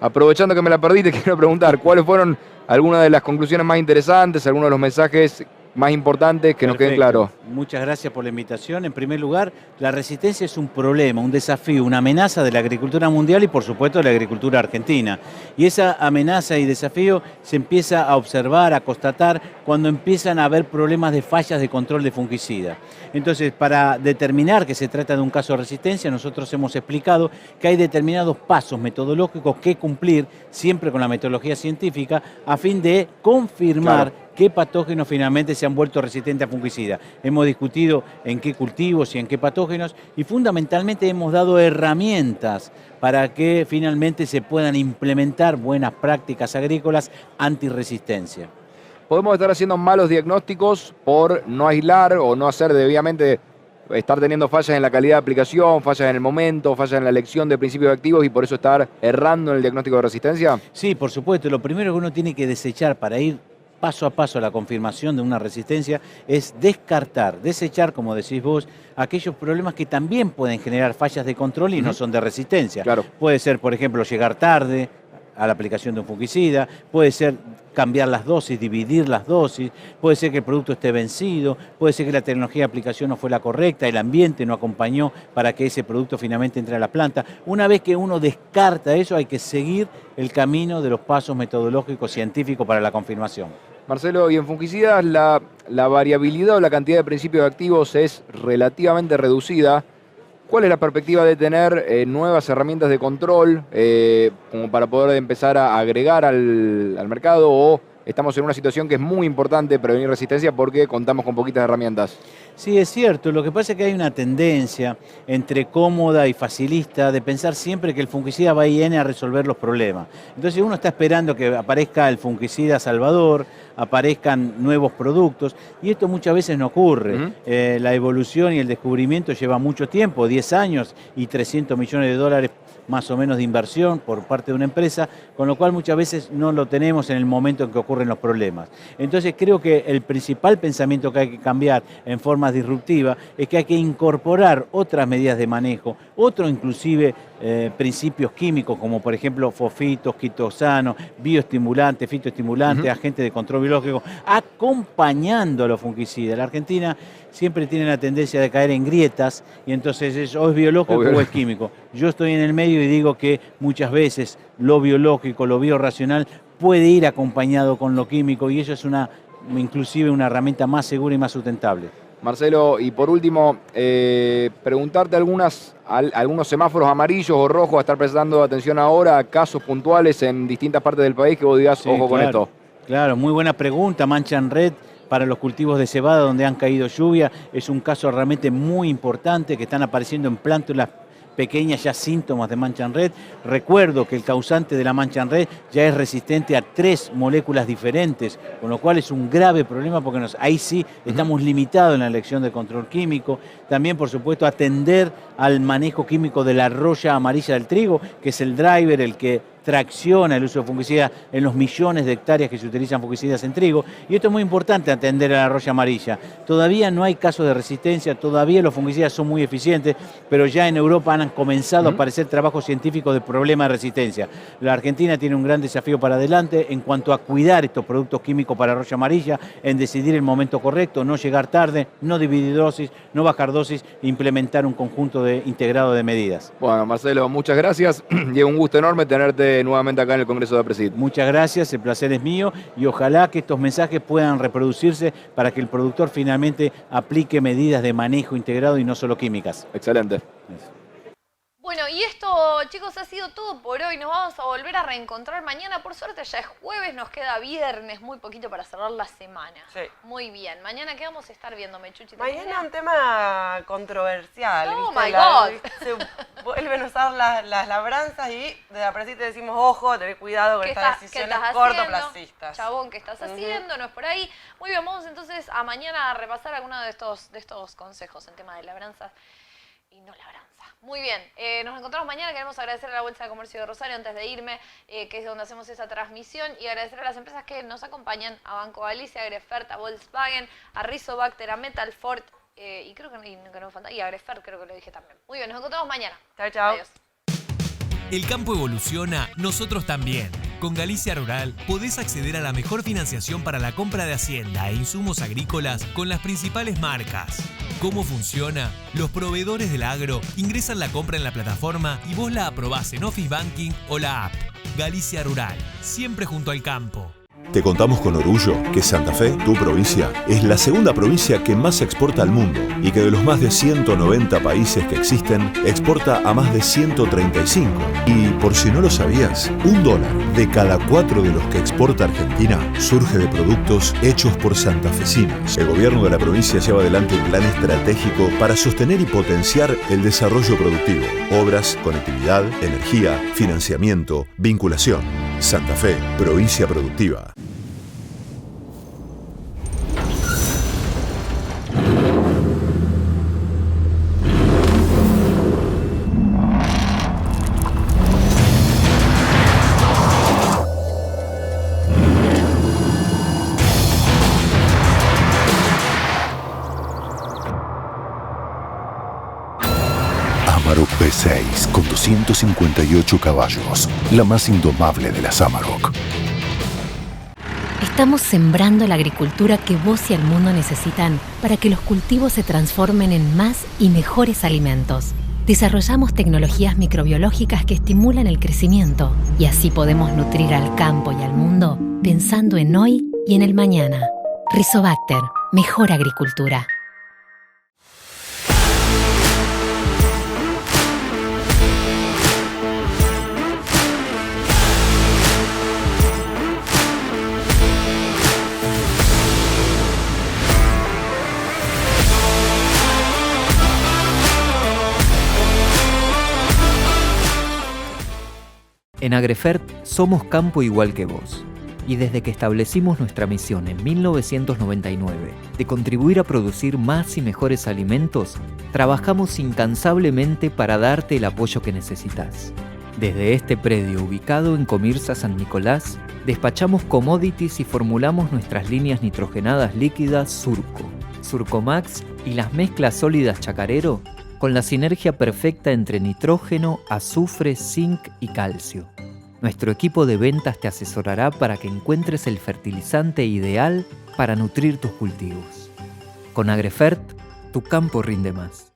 Aprovechando que me la perdí, te quiero preguntar, ¿cuáles fueron algunas de las conclusiones más interesantes, algunos de los mensajes más importantes que nos queden claros? Muchas gracias por la invitación. En primer lugar, la resistencia es un problema, un desafío, una amenaza de la agricultura mundial y por supuesto de la agricultura argentina. Y esa amenaza y desafío se empieza a observar, a constatar cuando empiezan a haber problemas de fallas de control de fungicida. Entonces, para determinar que se trata de un caso de resistencia, nosotros hemos explicado que hay determinados pasos metodológicos que cumplir, siempre con la metodología científica, a fin de confirmar qué patógenos finalmente se han vuelto resistentes a fungicida. Hemos discutido en qué cultivos y en qué patógenos y fundamentalmente hemos dado herramientas para que finalmente se puedan implementar buenas prácticas agrícolas antirresistencia. Podemos estar haciendo malos diagnósticos por no aislar o no hacer debidamente, estar teniendo fallas en la calidad de aplicación, fallas en el momento, fallas en la elección de principios activos y por eso estar errando en el diagnóstico de resistencia. Sí, por supuesto. Lo primero que uno tiene que desechar para ir paso a paso a la confirmación de una resistencia es desechar, como decís vos, aquellos problemas que también pueden generar fallas de control y no son de resistencia. Claro. Puede ser, por ejemplo, llegar tarde a la aplicación de un fungicida, puede ser cambiar las dosis, dividir las dosis, puede ser que el producto esté vencido, puede ser que la tecnología de aplicación no fue la correcta, el ambiente no acompañó para que ese producto finalmente entre a la planta. Una vez que uno descarta eso, hay que seguir el camino de los pasos metodológicos científicos para la confirmación. Marcelo, y en fungicidas la variabilidad o la cantidad de principios activos es relativamente reducida. ¿Cuál es la perspectiva de tener nuevas herramientas de control como para poder empezar a agregar al mercado o estamos en una situación que es muy importante prevenir resistencia porque contamos con poquitas herramientas? Sí, es cierto. Lo que pasa es que hay una tendencia entre cómoda y facilista de pensar siempre que el fungicida va a ir a resolver los problemas. Entonces uno está esperando que aparezca el fungicida salvador, aparezcan nuevos productos y esto muchas veces no ocurre. La evolución y el descubrimiento lleva mucho tiempo, 10 años y 300 millones de dólares más o menos de inversión por parte de una empresa, con lo cual muchas veces no lo tenemos en el momento en que ocurren los problemas. Entonces creo que el principal pensamiento que hay que cambiar en forma disruptiva es que hay que incorporar otras medidas de manejo, otros inclusive principios químicos como por ejemplo fosfitos, quitosanos, bioestimulantes, fitoestimulantes, agentes de control biológico, acompañando a los fungicidas. La Argentina siempre tiene la tendencia de caer en grietas y entonces o es biológico o es químico. Yo estoy en el medio y digo que muchas veces lo biológico, lo biorracional puede ir acompañado con lo químico y eso es inclusive una herramienta más segura y más sustentable. Marcelo, y por último, preguntarte algunos semáforos amarillos o rojos a estar prestando atención ahora a casos puntuales en distintas partes del país que vos digas, ojo con esto. Claro, muy buena pregunta. Mancha en red para los cultivos de cebada donde han caído lluvia. Es un caso realmente muy importante, que están apareciendo en plántulas pequeñas ya síntomas de mancha en red. Recuerdo que el causante de la mancha en red ya es resistente a 3 moléculas diferentes, con lo cual es un grave problema porque ahí sí estamos limitados en la elección de control químico. También, por supuesto, atender al manejo químico de la roya amarilla del trigo, que es el driver, el que tracciona el uso de fungicidas en los millones de hectáreas que se utilizan fungicidas en trigo. Y esto es muy importante, atender a la roya amarilla. Todavía no hay casos de resistencia, todavía los fungicidas son muy eficientes, pero ya en Europa han comenzado a aparecer trabajos científicos de problemas de resistencia. La Argentina tiene un gran desafío para adelante en cuanto a cuidar estos productos químicos para roya amarilla, en decidir el momento correcto, no llegar tarde, no dividir dosis, no bajar dosis, implementar un conjunto integrado de medidas. Bueno, Marcelo, muchas gracias y es un gusto enorme tenerte nuevamente acá en el Congreso de APRESID. Muchas gracias, el placer es mío y ojalá que estos mensajes puedan reproducirse para que el productor finalmente aplique medidas de manejo integrado y no solo químicas. Excelente. Bueno, y esto, chicos, ha sido todo por hoy. Nos vamos a volver a reencontrar mañana. Por suerte ya es jueves, nos queda viernes, muy poquito para cerrar la semana. Sí. Muy bien. Mañana, ¿qué vamos a estar viendo, Mechuchi? Mañana un tema controversial. Oh, ¿viste? my God. Se vuelven a usar las labranzas y desde APRESID te decimos, ojo, ten cuidado con estas decisiones cortoplacistas. Chabón, ¿qué estás haciendo? No es por ahí. Muy bien, vamos entonces a mañana a repasar algunos de estos consejos en tema de labranzas y no labranzas. Muy bien, nos encontramos mañana. Queremos agradecer a la Bolsa de Comercio de Rosario antes de irme, que es donde hacemos esa transmisión, y agradecer a las empresas que nos acompañan, a Banco Galicia, a Agrefert, a Volkswagen, a Rizobacter, a Metalfort, y creo que no falta, y a Agrefert creo que lo dije también. Muy bien, nos encontramos mañana. Chao, chao. Adiós. El campo evoluciona, nosotros también. Con Galicia Rural podés acceder a la mejor financiación para la compra de hacienda e insumos agrícolas con las principales marcas. ¿Cómo funciona? Los proveedores del agro ingresan la compra en la plataforma y vos la aprobás en Office Banking o la app. Galicia Rural, siempre junto al campo. Te contamos con orgullo que Santa Fe, tu provincia, es la segunda provincia que más exporta al mundo y que de los más de 190 países que existen, exporta a más de 135. Y por si no lo sabías, $1 de cada 4 de los que exporta Argentina surge de productos hechos por santafesinos. El gobierno de la provincia lleva adelante un plan estratégico para sostener y potenciar el desarrollo productivo, obras, conectividad, energía, financiamiento, vinculación. Santa Fe, provincia productiva. Amarok V6 con 258 caballos, la más indomable de las Amarok. Estamos sembrando la agricultura que vos y el mundo necesitan para que los cultivos se transformen en más y mejores alimentos. Desarrollamos tecnologías microbiológicas que estimulan el crecimiento y así podemos nutrir al campo y al mundo pensando en hoy y en el mañana. Rizobacter, mejor agricultura. En Agrefert somos campo igual que vos. Y desde que establecimos nuestra misión en 1999 de contribuir a producir más y mejores alimentos, trabajamos incansablemente para darte el apoyo que necesitas. Desde este predio ubicado en Comirsa San Nicolás, despachamos commodities y formulamos nuestras líneas nitrogenadas líquidas Surco, Surcomax y las mezclas sólidas Chacarero con la sinergia perfecta entre nitrógeno, azufre, zinc y calcio. Nuestro equipo de ventas te asesorará para que encuentres el fertilizante ideal para nutrir tus cultivos. Con Agrefert, tu campo rinde más.